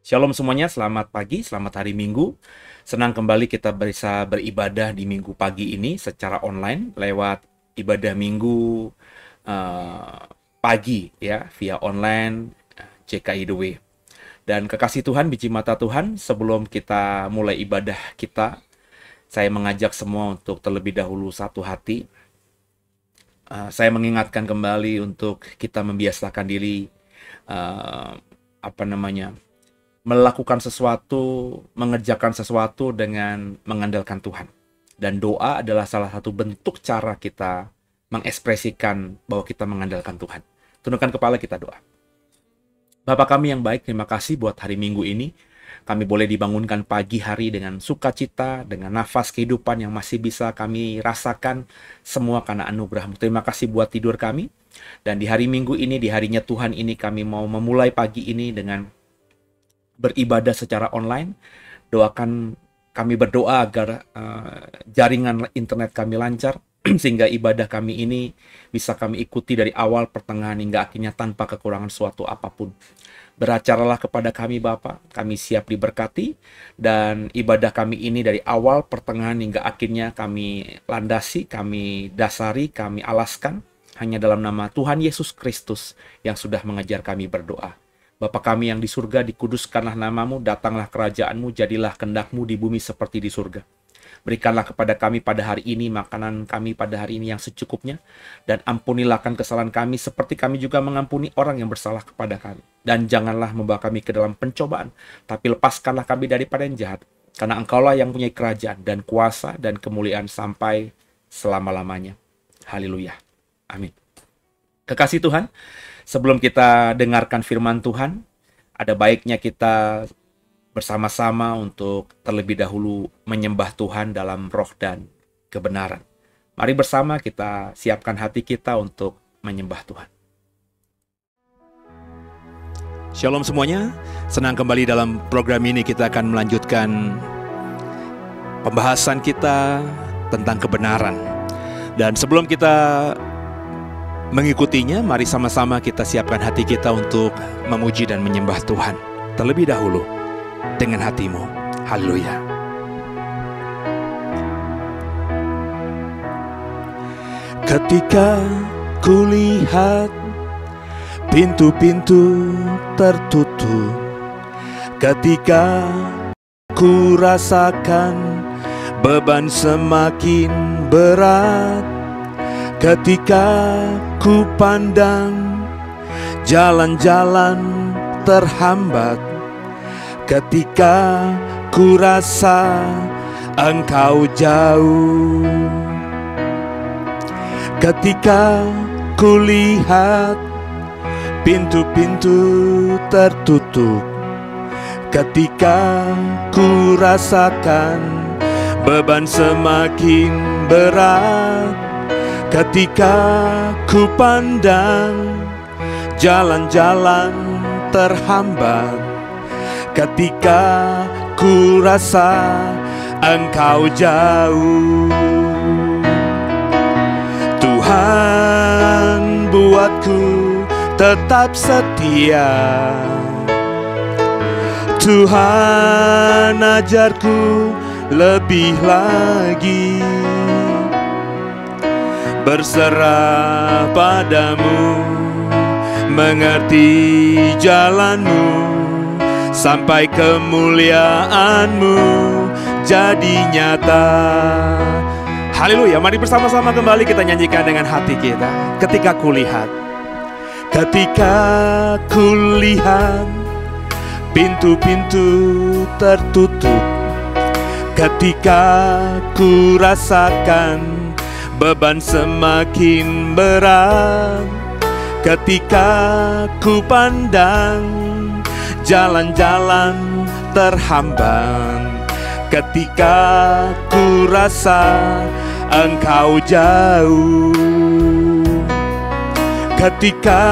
Shalom semuanya, selamat pagi, selamat hari Minggu. Senang kembali kita bisa beribadah di Minggu pagi ini secara online lewat ibadah Minggu pagi ya, via online CKI The Way. Dan kekasih Tuhan, biji mata Tuhan, sebelum kita mulai ibadah kita, saya mengajak semua untuk terlebih dahulu satu hati. Saya mengingatkan kembali untuk kita membiasakan diri melakukan sesuatu, mengerjakan sesuatu dengan mengandalkan Tuhan. Dan doa adalah salah satu bentuk cara kita mengekspresikan bahwa kita mengandalkan Tuhan. Tundukkan kepala, kita doa. Bapa kami yang baik, terima kasih buat hari Minggu ini. Kami boleh dibangunkan pagi hari dengan sukacita, dengan nafas kehidupan yang masih bisa kami rasakan, semua karena anugerah-Mu. Terima kasih buat tidur kami. Dan di hari Minggu ini, di harinya Tuhan ini, kami mau memulai pagi ini dengan beribadah secara online. Doakan, kami berdoa agar jaringan internet kami lancar sehingga ibadah kami ini bisa kami ikuti dari awal, pertengahan hingga akhirnya tanpa kekurangan suatu apapun. Beracaralah kepada kami Bapa, kami siap diberkati, dan ibadah kami ini dari awal, pertengahan hingga akhirnya kami landasi, kami dasari, kami alaskan hanya dalam nama Tuhan Yesus Kristus yang sudah mengajar kami berdoa. Bapa kami yang di surga, dikuduskanlah namamu, datanglah kerajaanmu, jadilah kehendak-mu di bumi seperti di surga. Berikanlah kepada kami pada hari ini makanan kami pada hari ini yang secukupnya, dan ampunilah akan kesalahan kami seperti kami juga mengampuni orang yang bersalah kepada kami. Dan janganlah membawa kami ke dalam pencobaan, tapi lepaskanlah kami daripada yang jahat, karena Engkaulah yang punya kerajaan dan kuasa dan kemuliaan sampai selama-lamanya. Haleluya. Amin. Kekasih Tuhan, sebelum kita dengarkan firman Tuhan, ada baiknya kita bersama-sama untuk terlebih dahulu menyembah Tuhan dalam roh dan kebenaran. Mari bersama kita siapkan hati kita untuk menyembah Tuhan. Shalom semuanya, senang kembali dalam program ini. Kita akan melanjutkan pembahasan kita tentang kebenaran. Dan sebelum kita mengikutinya, mari sama-sama kita siapkan hati kita untuk memuji dan menyembah Tuhan. Terlebih dahulu dengan hatimu. Haleluya. Ketika kulihat pintu-pintu tertutup, ketika ku rasakan beban semakin berat, ketika ku pandang jalan-jalan terhambat, ketika ku rasa Engkau jauh, ketika ku lihat pintu-pintu tertutup, ketika ku rasakan beban semakin berat, ketika ku pandang jalan-jalan terhambat, ketika ku rasa Engkau jauh, Tuhan buatku tetap setia, Tuhan ajarku lebih lagi, berserah padamu, mengerti jalanmu, sampai kemuliaanmu jadi nyata. Haleluya, mari bersama-sama kembali kita nyanyikan dengan hati kita. Ketika kulihat, ketika kulihat pintu-pintu tertutup, Ketika ku rasakan beban semakin berat, ketika ku pandang jalan-jalan terhambat, ketika ku rasa Engkau jauh, ketika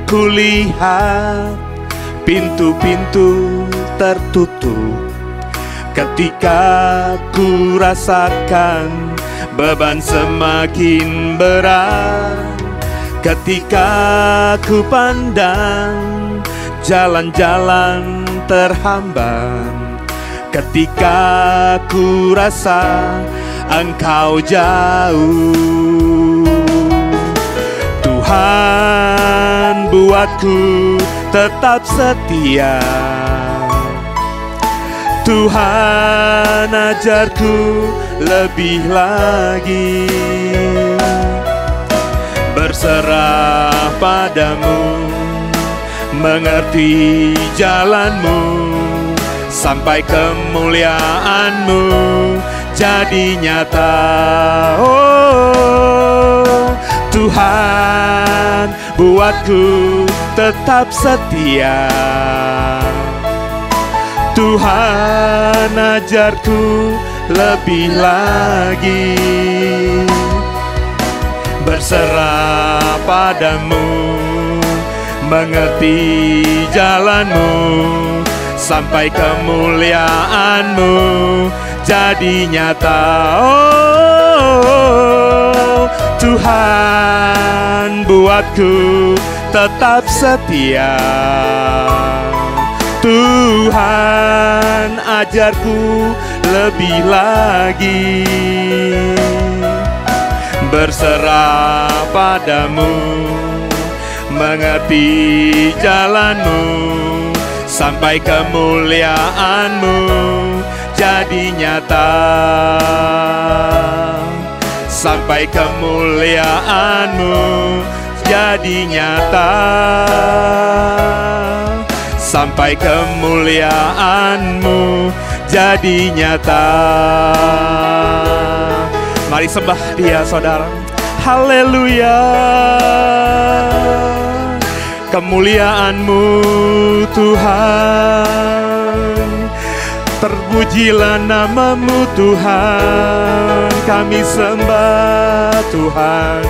ku lihat pintu-pintu tertutup, ketika ku rasakan beban semakin berat, ketika ku pandang jalan-jalan terhambat, ketika ku rasa Engkau jauh. Tuhan, buatku tetap setia. Tuhan, ajarku lebih lagi berserah padamu, mengerti jalanmu, sampai kemuliaanmu jadi nyata. Oh Tuhan, buatku tetap setia. Tuhan, ajarku lebih lagi berserah padamu, mengerti jalanmu, sampai kemuliaanmu jadi nyata. Oh Tuhan, buatku tetap setia. Tuhan, ajarku lebih lagi berserah padamu, mengerti jalanmu, sampai kemuliaanmu jadi nyata, sampai kemuliaanmu jadi nyata, sampai kemuliaanmu jadi nyata. Mari sembah Dia, saudara. Haleluya. Kemuliaan-Mu Tuhan, terpujilah nama-Mu Tuhan. Kami sembah Tuhan,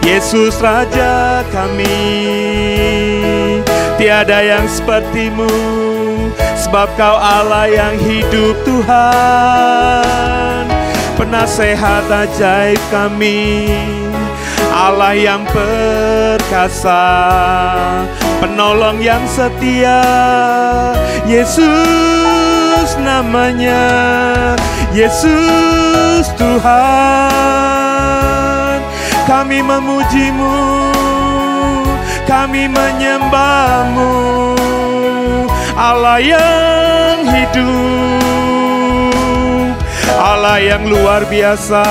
Yesus Raja kami. Tiada yang seperti-Mu, sebab Kau Allah yang hidup Tuhan. Penasehat ajaib kami, Allah yang perkasa, penolong yang setia. Yesus namanya, Yesus Tuhan. Kami memuji-Mu, kami menyembah-Mu, Allah yang hidup, Allah yang luar biasa.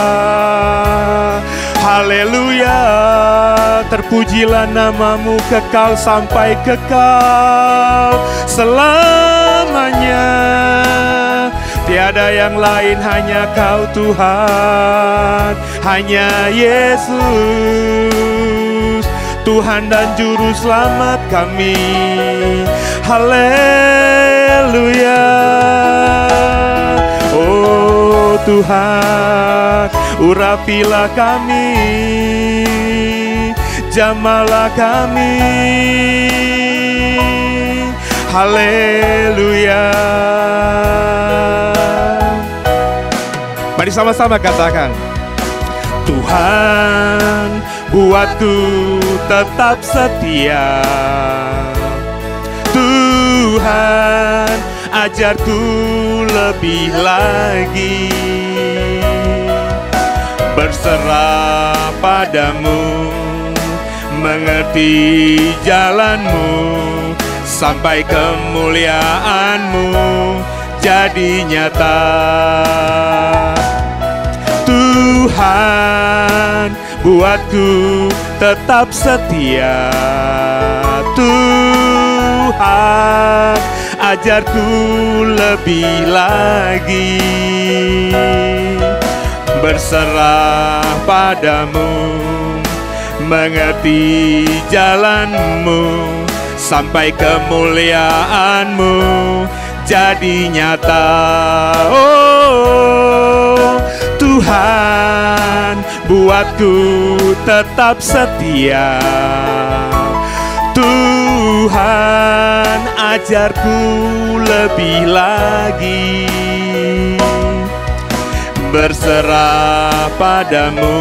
Haleluya, terpujilah nama-Mu kekal sampai kekal selamanya. Tiada yang lain, hanya Kau Tuhan, hanya Yesus, Tuhan dan Juru Selamat kami. Haleluya. Oh Tuhan, urapilah kami, jamalah kami. Haleluya. Mari sama-sama katakan, Tuhan, buatku tetap setia. Tuhan, ajarku lebih lagi berserah padamu, mengerti jalanmu, sampai kemuliaanmu jadi nyata. Tuhan, buatku tetap setia. Tuhan, ajarku lebih lagi berserah padamu, mengerti jalanmu, sampai kemuliaanmu jadi nyata. Oh Tuhan, buatku tetap setia. Tuhan, ajarku lebih lagi berserah padamu,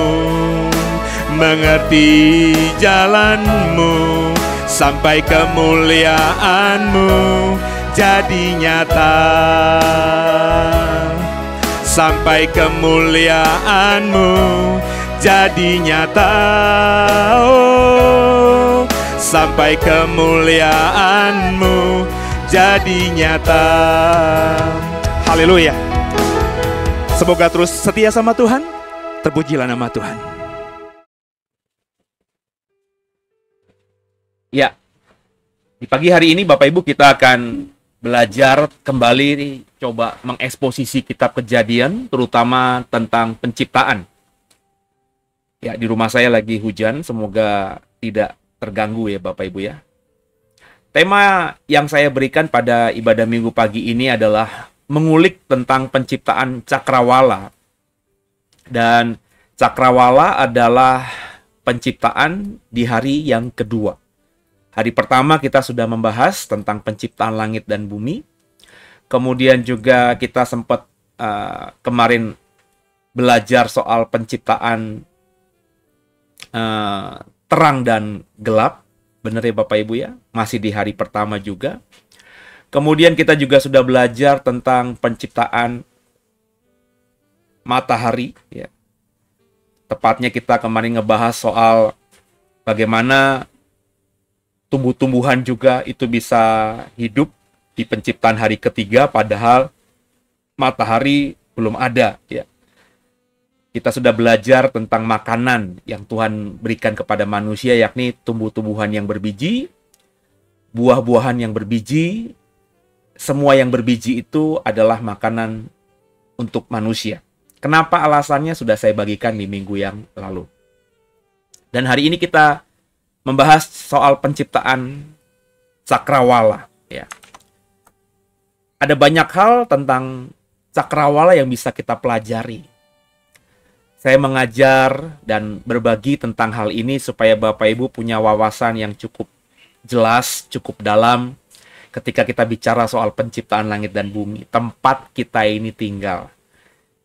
mengerti jalanmu, sampai kemuliaanmu jadi nyata. Sampai kemuliaanmu jadi nyata. Oh, sampai kemuliaanmu jadi nyata. Haleluya. Semoga terus setia sama Tuhan. Terpujilah nama Tuhan. Ya, di pagi hari ini Bapak Ibu kita akan belajar kembali, coba mengeksposisi kitab Kejadian, terutama tentang penciptaan. Ya, di rumah saya lagi hujan, semoga tidak terganggu ya Bapak Ibu ya. Tema yang saya berikan pada ibadah minggu pagi ini adalah mengulik tentang penciptaan cakrawala. Dan cakrawala adalah penciptaan di hari yang kedua. Hari pertama kita sudah membahas tentang penciptaan langit dan bumi. Kemudian juga kita sempat kemarin belajar soal penciptaan terang dan gelap. Benar ya Bapak Ibu ya? Masih di hari pertama juga. Kemudian kita juga sudah belajar tentang penciptaan matahari. Ya. Tepatnya kita kemarin ngebahas soal bagaimana tumbuh-tumbuhan juga itu bisa hidup di penciptaan hari ketiga, padahal matahari belum ada. Ya. Kita sudah belajar tentang makanan yang Tuhan berikan kepada manusia, yakni tumbuh-tumbuhan yang berbiji, buah-buahan yang berbiji. Semua yang berbiji itu adalah makanan untuk manusia. Kenapa alasannya sudah saya bagikan di minggu yang lalu. Dan hari ini kita membahas soal penciptaan cakrawala. Ya. Ada banyak hal tentang cakrawala yang bisa kita pelajari. Saya mengajar dan berbagi tentang hal ini supaya Bapak Ibu punya wawasan yang cukup jelas, cukup dalam ketika kita bicara soal penciptaan langit dan bumi. Tempat kita ini tinggal.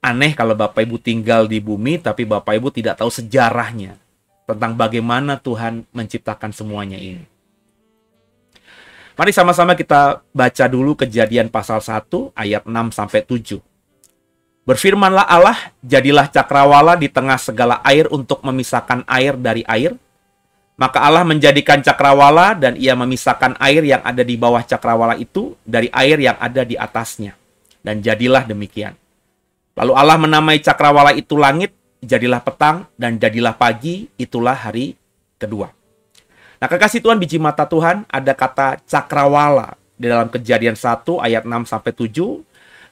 Aneh kalau Bapak Ibu tinggal di bumi tapi Bapak Ibu tidak tahu sejarahnya tentang bagaimana Tuhan menciptakan semuanya ini. Mari sama-sama kita baca dulu Kejadian pasal 1 ayat 6-7. Berfirmanlah Allah, jadilah cakrawala di tengah segala air untuk memisahkan air dari air. Maka Allah menjadikan cakrawala dan ia memisahkan air yang ada di bawah cakrawala itu dari air yang ada di atasnya. Dan jadilah demikian. Lalu Allah menamai cakrawala itu langit, jadilah petang, dan jadilah pagi, itulah hari kedua. Nah, kekasih Tuhan, biji mata Tuhan, ada kata cakrawala di dalam Kejadian 1 ayat 6-7.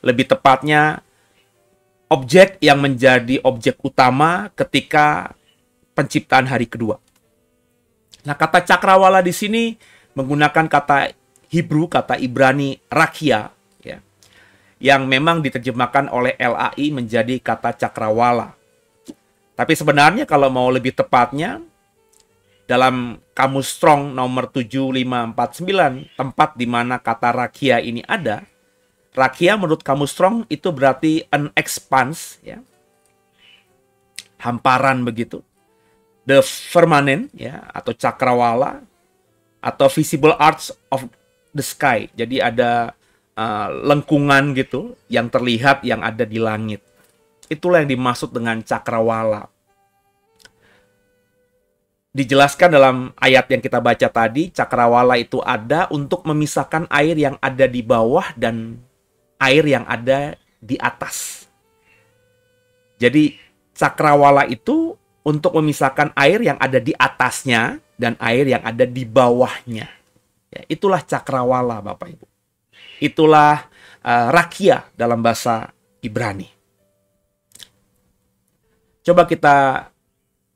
Lebih tepatnya, objek yang menjadi objek utama ketika penciptaan hari kedua. Nah, kata cakrawala di sini menggunakan kata Hebrew, kata Ibrani rakia, ya, yang memang diterjemahkan oleh LAI menjadi kata cakrawala. Tapi sebenarnya kalau mau lebih tepatnya, dalam Kamus Strong nomor 7549, tempat di mana kata rakia ini ada, rakia menurut Kamus Strong itu berarti an expanse, ya, hamparan begitu. The firmament, ya, atau cakrawala, atau visible arch of the sky. Jadi ada lengkungan gitu yang terlihat yang ada di langit. Itulah yang dimaksud dengan cakrawala. Dijelaskan dalam ayat yang kita baca tadi, cakrawala itu ada untuk memisahkan air yang ada di bawah dan air yang ada di atas. Jadi cakrawala itu untuk memisahkan air yang ada di atasnya dan air yang ada di bawahnya. Ya, itulah cakrawala, Bapak Ibu. Itulah rakia dalam bahasa Ibrani. Coba kita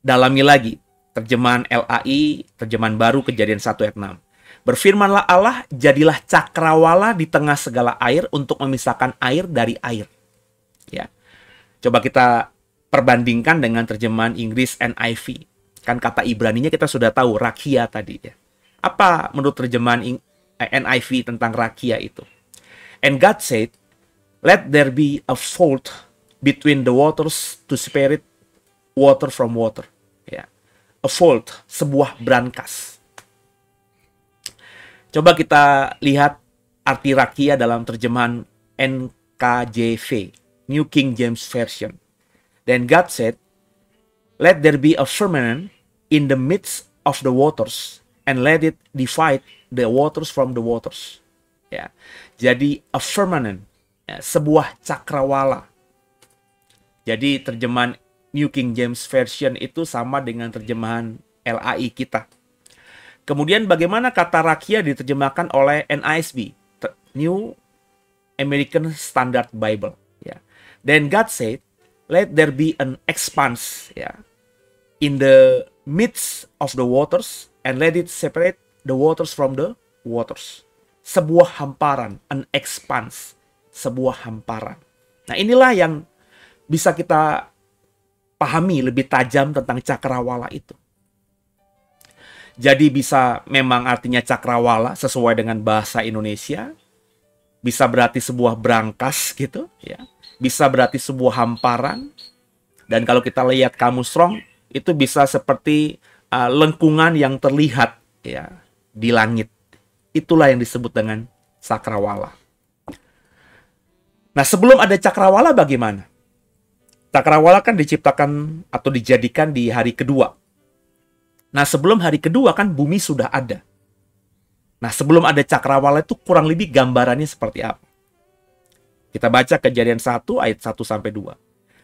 dalami lagi terjemahan LAI, terjemahan baru Kejadian 1 ayat 6. Berfirmanlah Allah, jadilah cakrawala di tengah segala air untuk memisahkan air dari air. Ya. Coba kita perbandingkan dengan terjemahan Inggris NIV. Kan kata Ibraninya kita sudah tahu, rakia tadi ya. Apa menurut terjemahan NIV tentang rakia itu? And God said, let there be a fault between the waters to separate water from water. Ya. A fault, sebuah brankas. Coba kita lihat arti rakia dalam terjemahan NKJV, New King James Version. Then God said, let there be a firmament in the midst of the waters, and let it divide the waters from the waters. Ya, jadi a firmament, ya, sebuah cakrawala. Jadi terjemahan New King James Version itu sama dengan terjemahan LAI kita. Kemudian bagaimana kata rakia diterjemahkan oleh NASB, New American Standard Bible. Ya. Then God said, let there be an expanse, ya, in the midst of the waters, and let it separate the waters from the waters. Sebuah hamparan, an expanse, sebuah hamparan. Nah, inilah yang bisa kita pahami lebih tajam tentang cakrawala itu. Jadi bisa memang artinya cakrawala sesuai dengan bahasa Indonesia. Bisa berarti sebuah brankas gitu, ya. Bisa berarti sebuah hamparan. Dan kalau kita lihat Kamus Strong, itu bisa seperti lengkungan yang terlihat ya di langit. Itulah yang disebut dengan cakrawala. Nah, sebelum ada cakrawala bagaimana? Cakrawala kan diciptakan atau dijadikan di hari kedua. Nah, sebelum hari kedua kan bumi sudah ada. Nah, sebelum ada cakrawala itu kurang lebih gambarannya seperti apa? Kita baca Kejadian 1 ayat 1 sampai 2.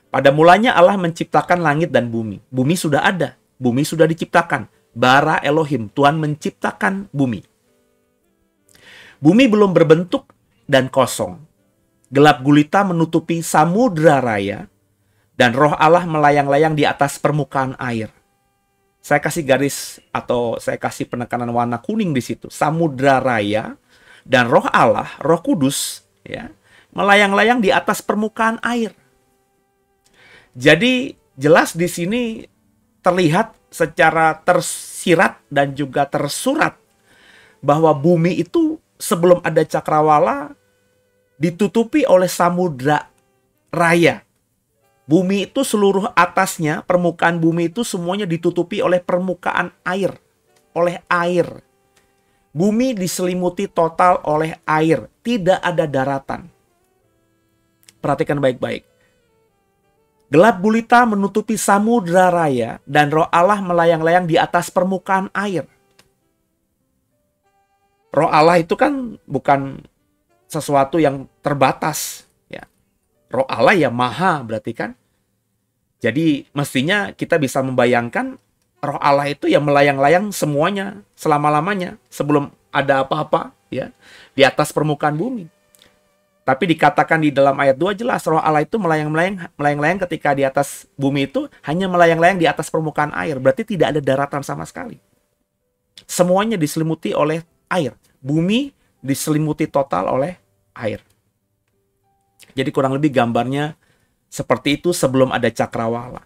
Pada mulanya Allah menciptakan langit dan bumi. Bumi sudah ada, bumi sudah diciptakan. Bara Elohim, Tuhan menciptakan bumi. Bumi belum berbentuk dan kosong. Gelap gulita menutupi samudra raya, dan roh Allah melayang-layang di atas permukaan air. Saya kasih garis atau saya kasih penekanan warna kuning di situ. Samudra raya dan roh Allah, Roh Kudus, ya, melayang-layang di atas permukaan air. Jadi jelas di sini terlihat secara tersirat dan juga tersurat bahwa bumi itu sebelum ada cakrawala ditutupi oleh samudra raya. Bumi itu seluruh atasnya, permukaan bumi itu semuanya ditutupi oleh permukaan air. Oleh air. Bumi diselimuti total oleh air. Tidak ada daratan. Perhatikan baik-baik. Gelap gulita menutupi samudra raya dan roh Allah melayang-layang di atas permukaan air. Roh Allah itu kan bukan sesuatu yang terbatas. Roh Allah ya maha berarti kan. Jadi mestinya kita bisa membayangkan roh Allah itu yang melayang-layang semuanya selama-lamanya sebelum ada apa-apa ya di atas permukaan bumi. Tapi dikatakan di dalam ayat 2 jelas roh Allah itu melayang-layang ketika di atas bumi itu hanya melayang-layang di atas permukaan air. Berarti tidak ada daratan sama sekali. Semuanya diselimuti oleh air. Bumi diselimuti total oleh air. Jadi kurang lebih gambarnya seperti itu sebelum ada cakrawala.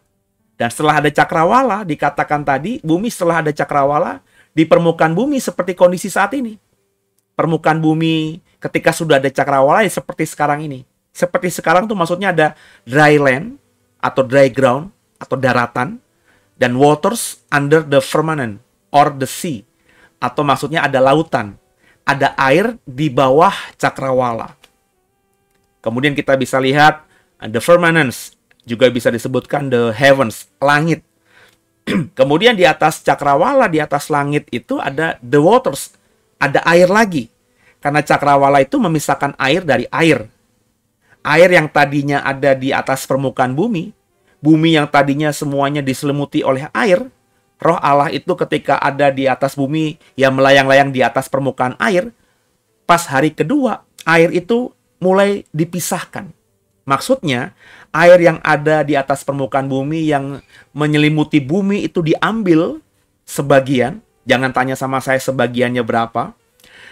Dan setelah ada cakrawala, dikatakan tadi, bumi setelah ada cakrawala, di permukaan bumi seperti kondisi saat ini. Permukaan bumi ketika sudah ada cakrawala ya seperti sekarang ini. Seperti sekarang tuh maksudnya ada dry land atau dry ground atau daratan. Dan waters under the firmament or the sea. Atau maksudnya ada lautan. Ada air di bawah cakrawala. Kemudian kita bisa lihat the firmaments, juga bisa disebutkan the heavens, langit. Kemudian di atas cakrawala, di atas langit itu ada the waters, ada air lagi. Karena cakrawala itu memisahkan air dari air. Air yang tadinya ada di atas permukaan bumi, bumi yang tadinya semuanya diselimuti oleh air, roh Allah itu ketika ada di atas bumi yang melayang-layang di atas permukaan air, pas hari kedua, air itu mulai dipisahkan. Maksudnya, air yang ada di atas permukaan bumi yang menyelimuti bumi itu diambil sebagian. Jangan tanya sama saya sebagiannya berapa.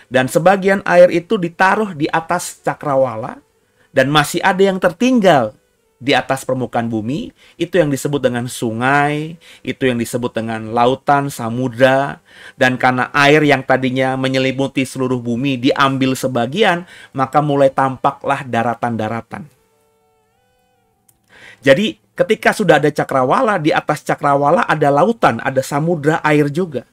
Dan sebagian air itu ditaruh di atas cakrawala. Dan masih ada yang tertinggal di atas permukaan bumi. Itu yang disebut dengan sungai. Itu yang disebut dengan lautan, samudra. Dan karena air yang tadinya menyelimuti seluruh bumi diambil sebagian, maka mulai tampaklah daratan-daratan. Jadi ketika sudah ada cakrawala, di atas cakrawala ada lautan, ada samudra air juga.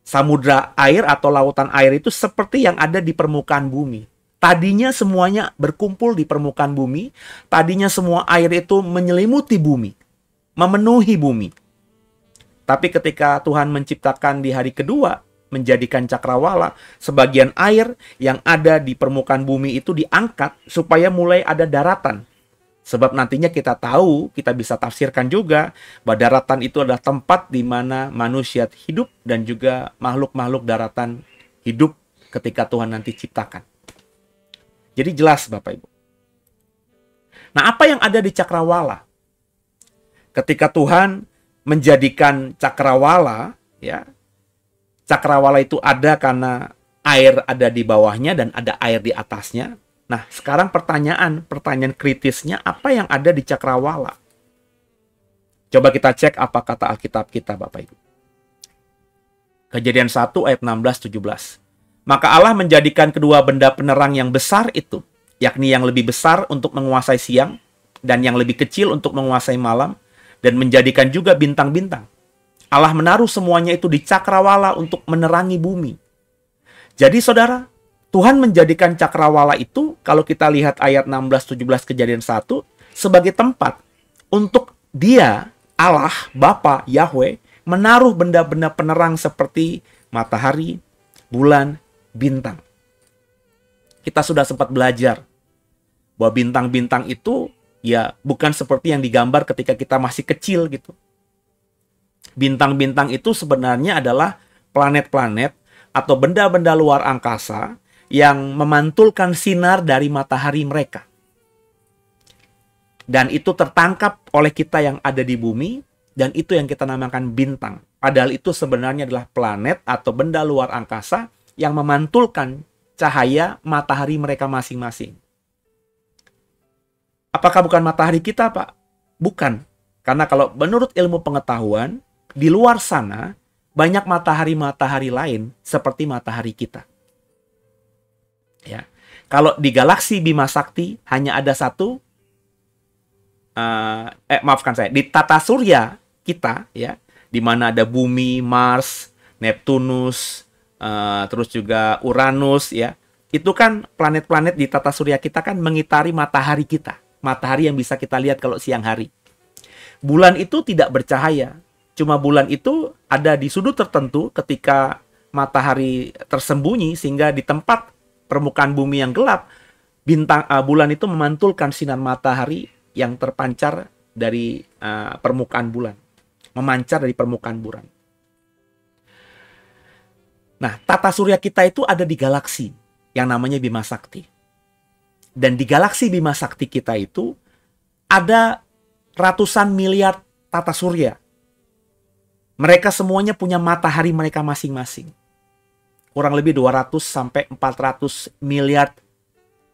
Samudra air atau lautan air itu seperti yang ada di permukaan bumi. Tadinya semuanya berkumpul di permukaan bumi, tadinya semua air itu menyelimuti bumi, memenuhi bumi. Tapi ketika Tuhan menciptakan di hari kedua, menjadikan cakrawala, sebagian air yang ada di permukaan bumi itu diangkat supaya mulai ada daratan. Sebab nantinya kita tahu, kita bisa tafsirkan juga bahwa daratan itu adalah tempat di mana manusia hidup dan juga makhluk-makhluk daratan hidup ketika Tuhan nanti ciptakan. Jadi jelas Bapak Ibu. Nah, apa yang ada di cakrawala? Ketika Tuhan menjadikan cakrawala, ya, cakrawala itu ada karena air ada di bawahnya dan ada air di atasnya. Nah, sekarang pertanyaan kritisnya, apa yang ada di cakrawala? Coba kita cek apa kata Alkitab kita, Bapak Ibu. Kejadian 1 ayat 16-17. Maka Allah menjadikan kedua benda penerang yang besar itu, yakni yang lebih besar untuk menguasai siang, dan yang lebih kecil untuk menguasai malam, dan menjadikan juga bintang-bintang. Allah menaruh semuanya itu di cakrawala untuk menerangi bumi. Jadi saudara, Tuhan menjadikan cakrawala itu, kalau kita lihat ayat 16-17 Kejadian 1, sebagai tempat untuk Dia, Allah, Bapa, Yahweh, menaruh benda-benda penerang seperti matahari, bulan, bintang. Kita sudah sempat belajar bahwa bintang-bintang itu ya bukan seperti yang digambar ketika kita masih kecil gitu. Bintang-bintang itu sebenarnya adalah planet-planet atau benda-benda luar angkasa yang memantulkan sinar dari matahari mereka. Dan itu tertangkap oleh kita yang ada di bumi, dan itu yang kita namakan bintang. Padahal itu sebenarnya adalah planet atau benda luar angkasa yang memantulkan cahaya matahari mereka masing-masing. Apakah bukan matahari kita, Pak? Bukan. Karena kalau menurut ilmu pengetahuan, di luar sana banyak matahari-matahari lain seperti matahari kita. Ya. Kalau di galaksi Bima Sakti hanya ada satu, maafkan saya, di tata surya kita, ya, di mana ada bumi, Mars, Neptunus, terus juga Uranus, ya, itu kan planet-planet di tata surya kita kan mengitari matahari kita, matahari yang bisa kita lihat kalau siang hari. Bulan itu tidak bercahaya, cuma bulan itu ada di sudut tertentu ketika matahari tersembunyi, sehingga di tempat permukaan bumi yang gelap, bulan itu memantulkan sinar matahari yang terpancar dari permukaan bulan, memancar dari permukaan bulan. Nah, tata surya kita itu ada di galaksi yang namanya Bima Sakti. Dan di galaksi Bima Sakti kita itu ada ratusan miliar tata surya. Mereka semuanya punya matahari mereka masing-masing. Kurang lebih 200 sampai 400 miliar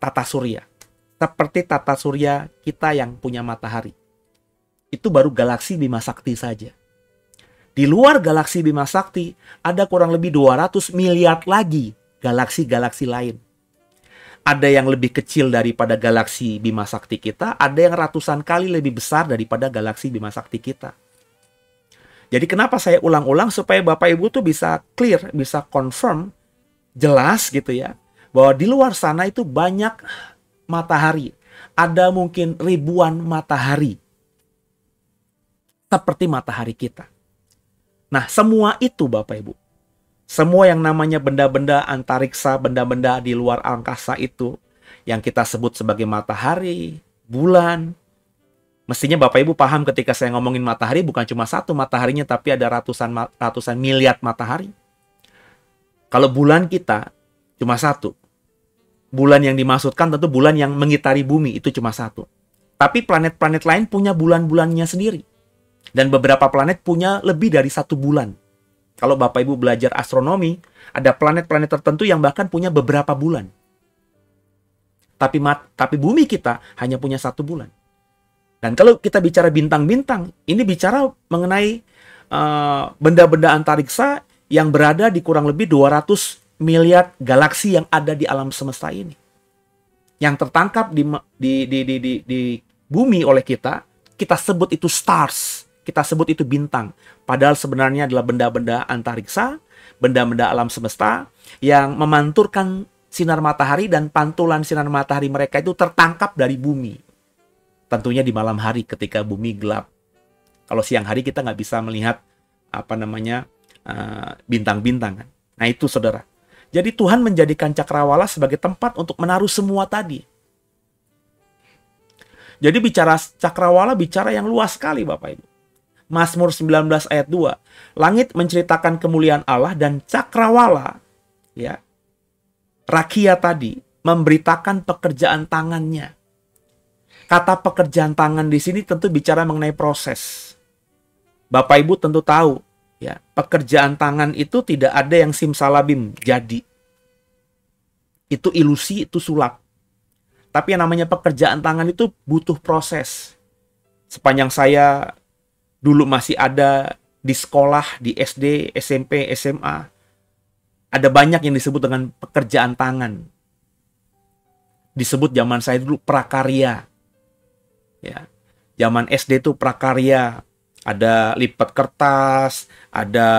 tata surya. Seperti tata surya kita yang punya matahari. Itu baru galaksi Bima Sakti saja. Di luar galaksi Bima Sakti ada kurang lebih 200 miliar lagi galaksi-galaksi lain. Ada yang lebih kecil daripada galaksi Bima Sakti kita, ada yang ratusan kali lebih besar daripada galaksi Bima Sakti kita. Jadi kenapa saya ulang-ulang supaya Bapak Ibu tuh bisa clear, bisa confirm, jelas gitu ya, bahwa di luar sana itu banyak matahari. Ada mungkin ribuan matahari. Seperti matahari kita. Nah, semua itu Bapak Ibu, semua yang namanya benda-benda antariksa, benda-benda di luar angkasa itu, yang kita sebut sebagai matahari, bulan, mestinya Bapak Ibu paham ketika saya ngomongin matahari bukan cuma satu mataharinya, tapi ada ratusan miliar matahari. Kalau bulan kita cuma satu. Bulan yang dimaksudkan tentu bulan yang mengitari bumi, itu cuma satu. Tapi planet-planet lain punya bulan-bulannya sendiri. Dan beberapa planet punya lebih dari satu bulan. Kalau Bapak Ibu belajar astronomi, ada planet-planet tertentu yang bahkan punya beberapa bulan. Tapi bumi kita hanya punya satu bulan. Dan kalau kita bicara bintang-bintang, ini bicara mengenai benda-benda antariksa yang berada di kurang lebih 200 miliar galaksi yang ada di alam semesta ini. Yang tertangkap di bumi oleh kita sebut itu stars, kita sebut itu bintang. Padahal sebenarnya adalah benda-benda antariksa, benda-benda alam semesta yang memanturkan sinar matahari, dan pantulan sinar matahari mereka itu tertangkap dari bumi. Tentunya di malam hari ketika bumi gelap. Kalau siang hari kita nggak bisa melihat bintang-bintang. Nah itu saudara. Jadi Tuhan menjadikan cakrawala sebagai tempat untuk menaruh semua tadi. Jadi bicara cakrawala, bicara yang luas sekali Bapak Ibu. Mazmur 19 ayat 2. Langit menceritakan kemuliaan Allah, dan cakrawala, ya, rakia tadi, memberitakan pekerjaan tangannya. Kata pekerjaan tangan di sini tentu bicara mengenai proses. Bapak Ibu tentu tahu, ya, pekerjaan tangan itu tidak ada yang simsalabim jadi. Itu ilusi, itu sulap. Tapi yang namanya pekerjaan tangan itu butuh proses. Sepanjang saya dulu masih ada di sekolah, di SD, SMP, SMA, ada banyak yang disebut dengan pekerjaan tangan. Disebut zaman saya dulu prakarya. Ya. Zaman SD itu prakarya. Ada lipat kertas, ada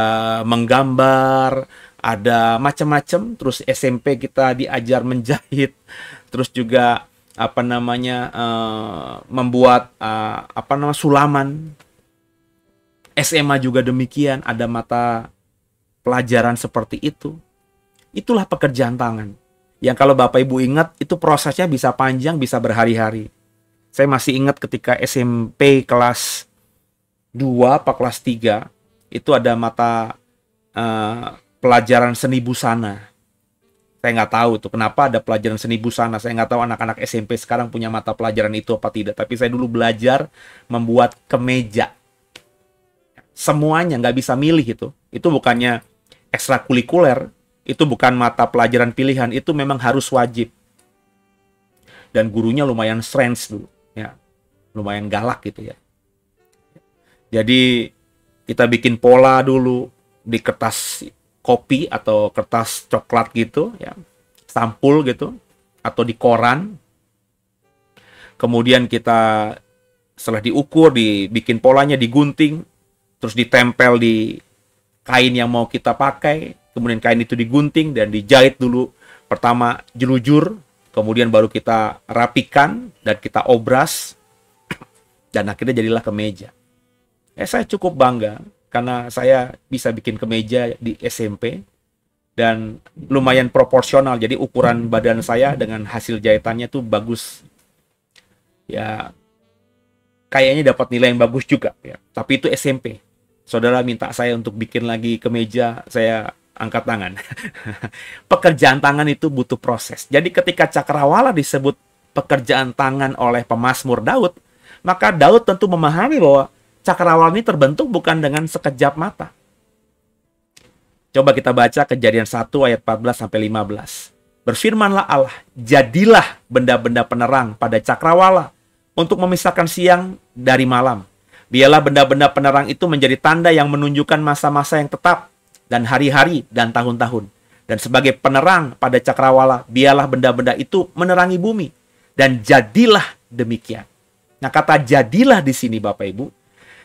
menggambar, ada macam-macam. Terus SMP kita diajar menjahit, terus juga membuat sulaman. SMA juga demikian, ada mata pelajaran seperti itu. Itulah pekerjaan tangan. Yang kalau Bapak Ibu ingat, itu prosesnya bisa panjang, bisa berhari-hari. Saya masih ingat ketika SMP kelas 2 apa kelas 3, itu ada mata pelajaran seni busana. Saya nggak tahu tuh kenapa ada pelajaran seni busana. Saya nggak tahu anak-anak SMP sekarang punya mata pelajaran itu apa tidak. Tapi saya dulu belajar membuat kemeja. Semuanya nggak bisa milih itu. Itu bukannya ekstrakurikuler. Itu bukan mata pelajaran pilihan. Itu memang harus wajib. Dan gurunya lumayan strange dulu. Ya, lumayan galak gitu ya. Jadi kita bikin pola dulu di kertas kopi atau kertas coklat gitu ya, sampul gitu, atau di koran. Kemudian kita setelah diukur, dibikin polanya, digunting, terus ditempel di kain yang mau kita pakai. Kemudian kain itu digunting dan dijahit dulu. Pertama jelujur, kemudian baru kita rapikan dan kita obras, dan akhirnya jadilah kemeja. Saya cukup bangga karena saya bisa bikin kemeja di SMP dan lumayan proporsional. Jadi ukuran badan saya dengan hasil jahitannya tuh bagus. Ya, kayaknya dapat nilai yang bagus juga ya. Tapi itu SMP. Saudara minta saya untuk bikin lagi kemeja, saya angkat tangan. Pekerjaan tangan itu butuh proses. Jadi ketika cakrawala disebut pekerjaan tangan oleh pemazmur Daud, maka Daud tentu memahami bahwa cakrawala ini terbentuk bukan dengan sekejap mata. Coba kita baca Kejadian 1 ayat 14-15. Berfirmanlah Allah, jadilah benda-benda penerang pada cakrawala untuk memisahkan siang dari malam. Biarlah benda-benda penerang itu menjadi tanda yang menunjukkan masa-masa yang tetap dan hari-hari dan tahun-tahun. Dan sebagai penerang pada cakrawala, biarlah benda-benda itu menerangi bumi. Dan jadilah demikian. Nah, kata jadilah di sini Bapak Ibu,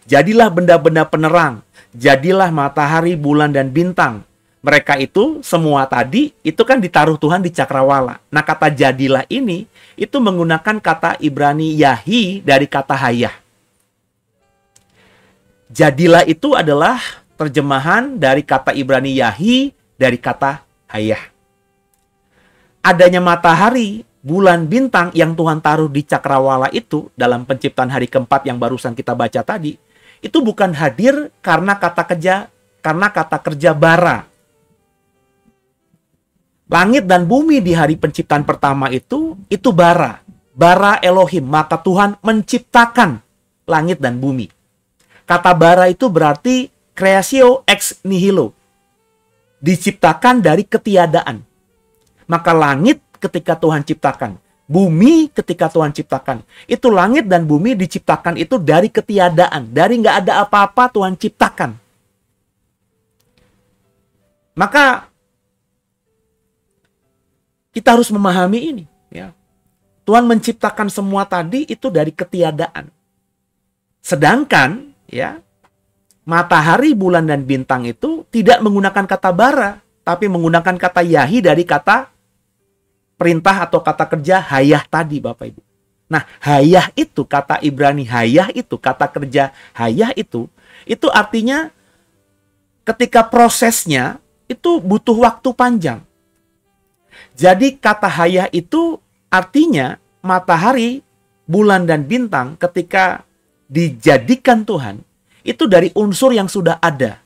jadilah benda-benda penerang, jadilah matahari, bulan, dan bintang. Mereka itu semua tadi, itu kan ditaruh Tuhan di cakrawala. Nah, kata jadilah ini, itu menggunakan kata Ibrani yahi dari kata hayah. Jadilah itu adalah terjemahan dari kata Ibrani yahi dari kata hayah. Adanya matahari, bulan, bintang yang Tuhan taruh di cakrawala itu dalam penciptaan hari keempat yang barusan kita baca tadi, itu bukan hadir karena kata kerja bara. Langit dan bumi di hari penciptaan pertama itu bara. Bara Elohim, maka Tuhan menciptakan langit dan bumi. Kata bara itu berarti creatio ex nihilo. Diciptakan dari ketiadaan. Maka langit ketika Tuhan ciptakan, bumi ketika Tuhan ciptakan, itu langit dan bumi diciptakan itu dari ketiadaan. Dari nggak ada apa-apa Tuhan ciptakan. Maka kita harus memahami ini, ya. Tuhan menciptakan semua tadi itu dari ketiadaan. Sedangkan, ya, matahari, bulan, dan bintang itu tidak menggunakan kata bara, tapi menggunakan kata yahi dari kata perintah atau kata kerja hayah tadi, Bapak Ibu. Nah, hayah itu, kata Ibrani hayah itu, kata kerja hayah itu artinya ketika prosesnya itu butuh waktu panjang. Jadi kata hayah itu artinya matahari, bulan, dan bintang ketika dijadikan Tuhan, itu dari unsur yang sudah ada.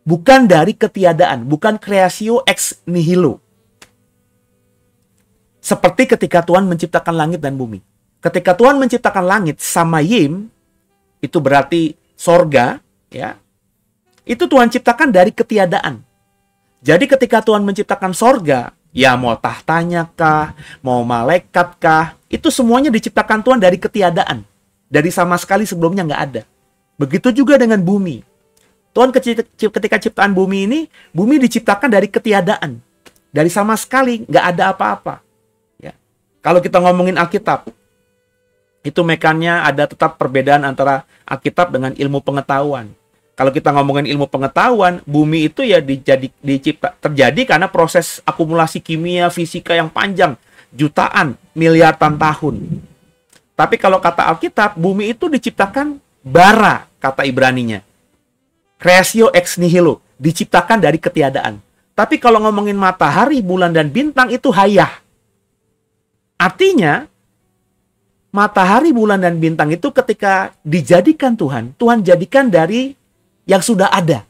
Bukan dari ketiadaan, bukan creatio ex nihilo. Seperti ketika Tuhan menciptakan langit dan bumi. Ketika Tuhan menciptakan langit, samayim, itu berarti sorga, ya. Itu Tuhan ciptakan dari ketiadaan. Jadi ketika Tuhan menciptakan sorga, ya mau tahtanya kah, mau malaikat kah, itu semuanya diciptakan Tuhan dari ketiadaan. Dari sama sekali sebelumnya nggak ada. Begitu juga dengan bumi. Tuhan ketika ciptaan bumi ini, bumi diciptakan dari ketiadaan. Dari sama sekali nggak ada apa-apa. Ya. Kalau kita ngomongin Alkitab, itu mekannya ada tetap perbedaan antara Alkitab dengan ilmu pengetahuan. Kalau kita ngomongin ilmu pengetahuan, bumi itu ya terjadi karena proses akumulasi kimia, fisika yang panjang, jutaan, miliaran tahun. Tapi kalau kata Alkitab, bumi itu diciptakan bara, kata Ibraninya. Creatio ex nihilo, diciptakan dari ketiadaan. Tapi kalau ngomongin matahari, bulan, dan bintang itu hayah. Artinya, matahari, bulan, dan bintang itu ketika dijadikan Tuhan, Tuhan jadikan dari yang sudah ada.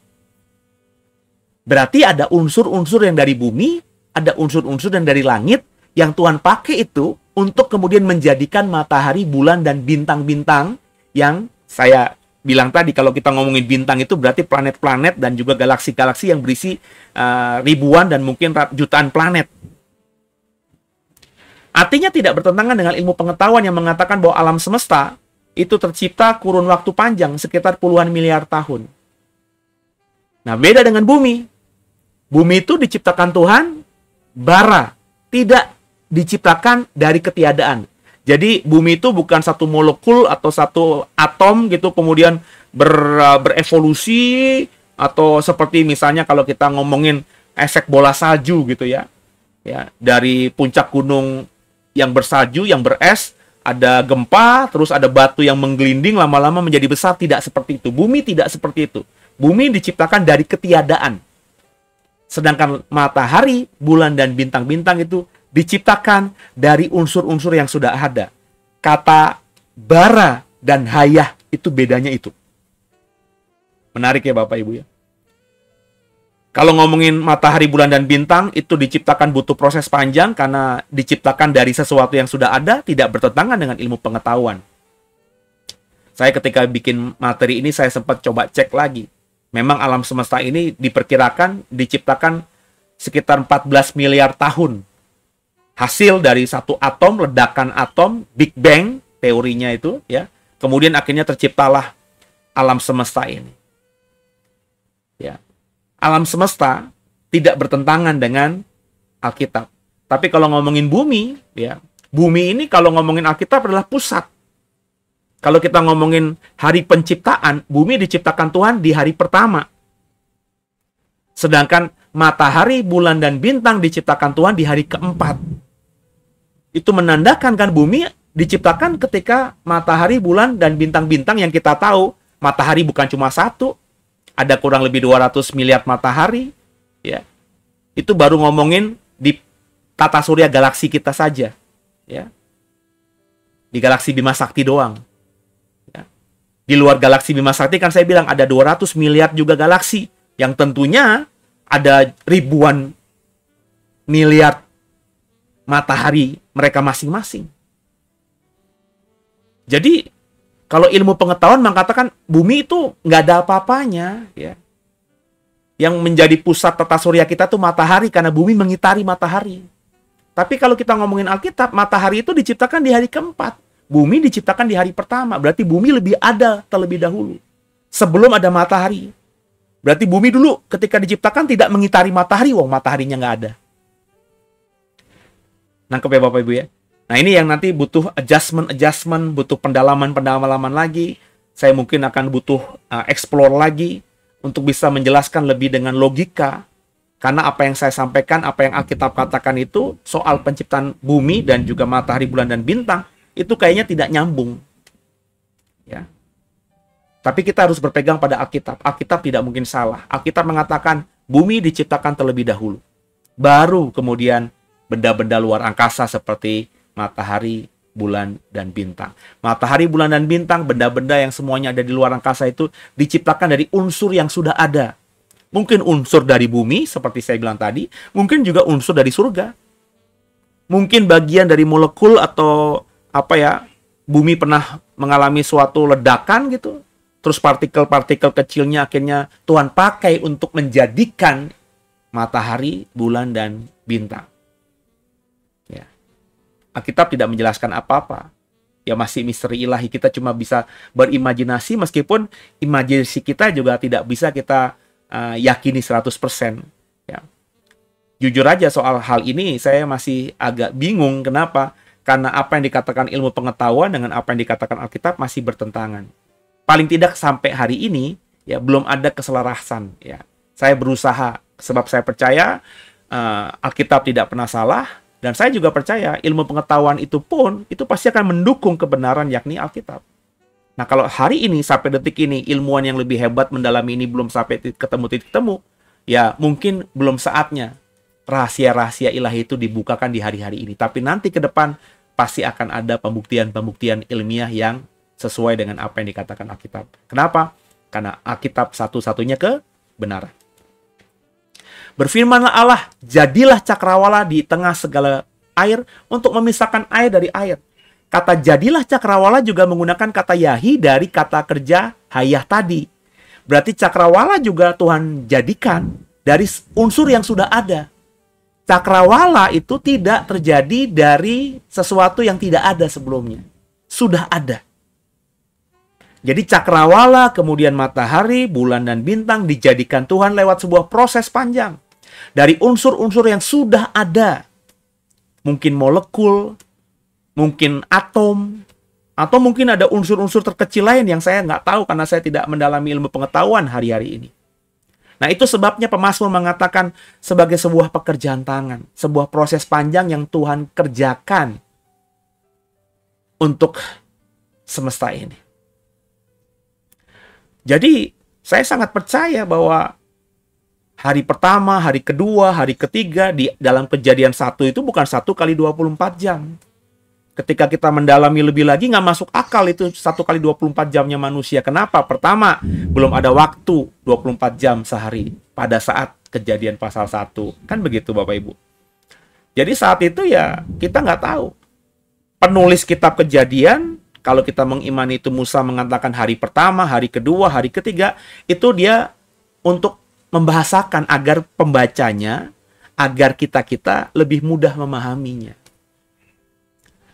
Berarti ada unsur-unsur yang dari bumi, ada unsur-unsur yang dari langit, yang Tuhan pakai itu untuk kemudian menjadikan matahari, bulan, dan bintang-bintang yang saya bilang tadi. Kalau kita ngomongin bintang itu berarti planet-planet dan juga galaksi-galaksi yang berisi ribuan dan mungkin jutaan planet. Artinya tidak bertentangan dengan ilmu pengetahuan yang mengatakan bahwa alam semesta itu tercipta kurun waktu panjang sekitar puluhan miliar tahun. Nah, beda dengan bumi. Bumi itu diciptakan Tuhan bara, tidak diciptakan dari ketiadaan. Jadi bumi itu bukan satu molekul atau satu atom gitu kemudian berevolusi, atau seperti misalnya kalau kita ngomongin efek bola salju gitu ya. Ya, dari puncak gunung yang bersalju, yang beres, ada gempa, terus ada batu yang menggelinding lama-lama menjadi besar. Tidak seperti itu. Bumi tidak seperti itu. Bumi diciptakan dari ketiadaan. Sedangkan matahari, bulan, dan bintang-bintang itu diciptakan dari unsur-unsur yang sudah ada. Kata bara dan hayah itu bedanya itu. Menarik ya Bapak Ibu ya. Kalau ngomongin matahari, bulan, dan bintang, itu diciptakan butuh proses panjang karena diciptakan dari sesuatu yang sudah ada, tidak bertentangan dengan ilmu pengetahuan. Saya ketika bikin materi ini, saya sempat coba cek lagi. Memang alam semesta ini diperkirakan diciptakan sekitar 14 miliar tahun. Hasil dari satu atom, ledakan atom, Big Bang, teorinya itu, ya. Kemudian akhirnya terciptalah alam semesta ini. Ya. Alam semesta tidak bertentangan dengan Alkitab. Tapi kalau ngomongin bumi, ya, bumi ini kalau ngomongin Alkitab adalah pusat. Kalau kita ngomongin hari penciptaan, bumi diciptakan Tuhan di hari pertama. Sedangkan matahari, bulan, dan bintang diciptakan Tuhan di hari keempat. Itu menandakan kan bumi diciptakan ketika matahari, bulan, dan bintang-bintang yang kita tahu, matahari bukan cuma satu, ada kurang lebih 200 miliar matahari, ya. Itu baru ngomongin di tata surya galaksi kita saja, ya. Di galaksi Bima Sakti doang. Ya. Di luar galaksi Bima Sakti kan saya bilang ada 200 miliar juga galaksi, yang tentunya ada ribuan miliar matahari mereka masing-masing. Jadi kalau ilmu pengetahuan mengatakan bumi itu nggak ada apa-apanya, ya. Yang menjadi pusat tata surya kita tuh matahari karena bumi mengitari matahari. Tapi kalau kita ngomongin Alkitab, matahari itu diciptakan di hari keempat. Bumi diciptakan di hari pertama. Berarti bumi lebih ada terlebih dahulu. Sebelum ada matahari. Berarti bumi dulu ketika diciptakan tidak mengitari matahari. Wah, mataharinya nggak ada. Nangkep ya Bapak Ibu ya? Nah ini yang nanti butuh adjustment, butuh pendalaman lagi. Saya mungkin akan butuh explore lagi untuk bisa menjelaskan lebih dengan logika. Karena apa yang saya sampaikan, apa yang Alkitab katakan itu soal penciptaan bumi dan juga matahari, bulan, dan bintang, itu kayaknya tidak nyambung. Ya. Tapi kita harus berpegang pada Alkitab. Alkitab tidak mungkin salah. Alkitab mengatakan bumi diciptakan terlebih dahulu. Baru kemudian benda-benda luar angkasa seperti matahari, bulan, dan bintang. Matahari, bulan, dan bintang, benda-benda yang semuanya ada di luar angkasa itu diciptakan dari unsur yang sudah ada. Mungkin unsur dari bumi, seperti saya bilang tadi. Mungkin juga unsur dari surga. Mungkin bagian dari molekul atau bumi pernah mengalami suatu ledakan gitu. Terus partikel-partikel kecilnya akhirnya Tuhan pakai untuk menjadikan matahari, bulan, dan bintang. Ya. Alkitab tidak menjelaskan apa-apa. Ya masih misteri ilahi, kita cuma bisa berimajinasi meskipun imajinasi kita juga tidak bisa kita yakini 100%. Ya. Jujur aja soal hal ini saya masih agak bingung. Kenapa? Karena apa yang dikatakan ilmu pengetahuan dengan apa yang dikatakan Alkitab masih bertentangan. Paling tidak sampai hari ini ya belum ada keselarasan. Ya. Saya berusaha sebab saya percaya Alkitab tidak pernah salah. Dan saya juga percaya ilmu pengetahuan itu pun itu pasti akan mendukung kebenaran yakni Alkitab. Nah kalau hari ini sampai detik ini ilmuwan yang lebih hebat mendalami ini belum sampai ketemu titik temu, ya mungkin belum saatnya rahasia-rahasia ilahi itu dibukakan di hari-hari ini. Tapi nanti ke depan pasti akan ada pembuktian-pembuktian ilmiah yang sesuai dengan apa yang dikatakan Alkitab. Kenapa? Karena Alkitab satu-satunya kebenaran. Berfirmanlah Allah, jadilah cakrawala di tengah segala air untuk memisahkan air dari air. Kata jadilah cakrawala juga menggunakan kata yahi dari kata kerja hayah tadi. Berarti cakrawala juga Tuhan jadikan dari unsur yang sudah ada. Cakrawala itu tidak terjadi dari sesuatu yang tidak ada sebelumnya. Sudah ada. Jadi cakrawala, kemudian matahari, bulan, dan bintang dijadikan Tuhan lewat sebuah proses panjang. Dari unsur-unsur yang sudah ada. Mungkin molekul, mungkin atom, atau mungkin ada unsur-unsur terkecil lain yang saya nggak tahu karena saya tidak mendalami ilmu pengetahuan hari-hari ini. Nah itu sebabnya pemazmur mengatakan sebagai sebuah pekerjaan tangan, sebuah proses panjang yang Tuhan kerjakan untuk semesta ini. Jadi saya sangat percaya bahwa hari pertama, hari kedua, hari ketiga di dalam Kejadian 1 itu bukan 1 kali 24 jam. Ketika kita mendalami lebih lagi, nggak masuk akal itu 1 kali 24 jamnya manusia. Kenapa? Pertama, belum ada waktu 24 jam sehari pada saat Kejadian pasal 1. Kan begitu Bapak Ibu. Jadi saat itu ya kita nggak tahu. Penulis kitab Kejadian, kalau kita mengimani itu Musa mengatakan hari pertama, hari kedua, hari ketiga, itu dia untuk membahasakan agar pembacanya, agar kita lebih mudah memahaminya.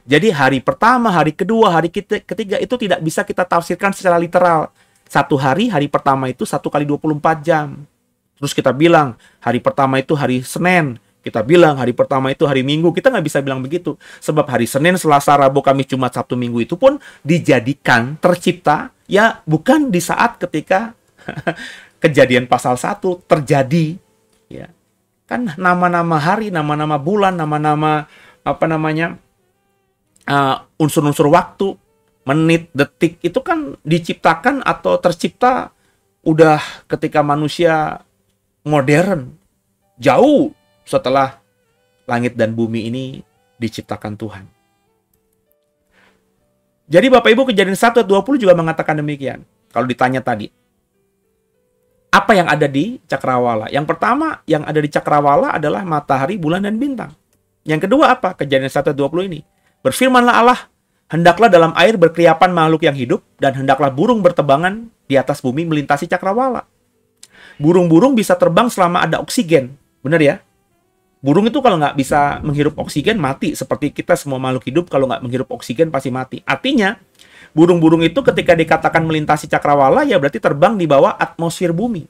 Jadi hari pertama, hari kedua, hari ketiga itu tidak bisa kita tafsirkan secara literal. Satu hari pertama itu 1 kali 24 jam. Terus kita bilang hari pertama itu hari Senin. Kita bilang hari pertama itu hari Minggu. Kita nggak bisa bilang begitu. Sebab hari Senin, Selasa, Rabu, Kamis, Jumat, Sabtu, Minggu itu pun dijadikan, tercipta. Ya bukan di saat ketika Kejadian pasal 1 terjadi. Ya. Kan nama-nama hari, nama-nama bulan, nama-nama unsur-unsur waktu, menit, detik itu kan diciptakan atau tercipta udah ketika manusia modern, jauh setelah langit dan bumi ini diciptakan Tuhan. Jadi Bapak Ibu Kejadian 1 ayat 20 juga mengatakan demikian. Kalau ditanya tadi, Apa yang ada di cakrawala? Yang pertama yang ada di cakrawala adalah matahari, bulan, dan bintang. Yang kedua apa? Kejadian 1:20 ini. Berfirmanlah Allah, hendaklah dalam air berkeriapan makhluk yang hidup, dan hendaklah burung bertebangan di atas bumi melintasi cakrawala. Burung-burung bisa terbang selama ada oksigen. Benar ya? Burung itu kalau nggak bisa menghirup oksigen, mati. Seperti kita semua makhluk hidup, kalau nggak menghirup oksigen pasti mati. Artinya, burung-burung itu ketika dikatakan melintasi cakrawala, ya berarti terbang di bawah atmosfer bumi.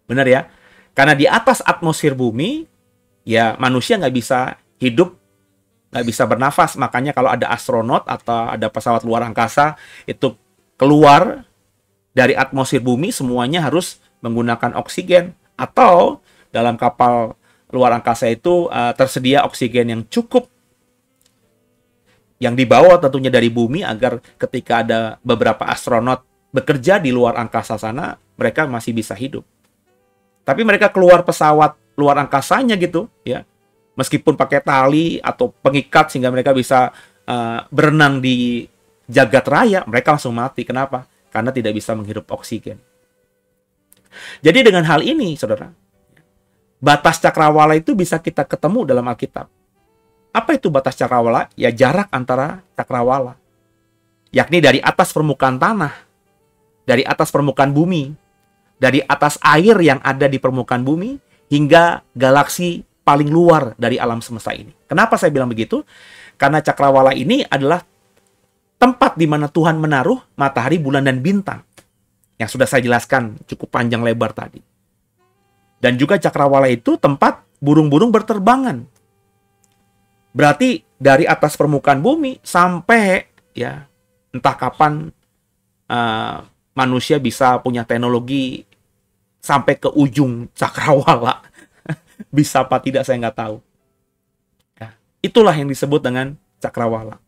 Benar ya? Karena di atas atmosfer bumi, ya manusia nggak bisa hidup, nggak bisa bernafas. Makanya kalau ada astronot atau ada pesawat luar angkasa, itu keluar dari atmosfer bumi, semuanya harus menggunakan oksigen. Atau dalam kapal luar angkasa itu tersedia oksigen yang cukup, yang dibawa tentunya dari bumi, agar ketika ada beberapa astronot bekerja di luar angkasa sana, mereka masih bisa hidup. Tapi mereka keluar pesawat luar angkasanya gitu, ya, meskipun pakai tali atau pengikat sehingga mereka bisa berenang di jagat raya, mereka langsung mati. Kenapa? Karena tidak bisa menghirup oksigen. Jadi dengan hal ini, saudara, batas cakrawala itu bisa kita ketemu dalam Alkitab. Apa itu batas cakrawala? Ya jarak antara cakrawala, yakni dari atas permukaan tanah, dari atas permukaan bumi, dari atas air yang ada di permukaan bumi, hingga galaksi paling luar dari alam semesta ini. Kenapa saya bilang begitu? Karena cakrawala ini adalah tempat di mana Tuhan menaruh matahari, bulan, dan bintang, yang sudah saya jelaskan cukup panjang lebar tadi. Dan juga cakrawala itu tempat burung-burung berterbangan. Berarti dari atas permukaan bumi sampai, ya, entah kapan manusia bisa punya teknologi sampai ke ujung cakrawala. Bisa apa tidak saya nggak tahu. Ya, itulah yang disebut dengan cakrawala.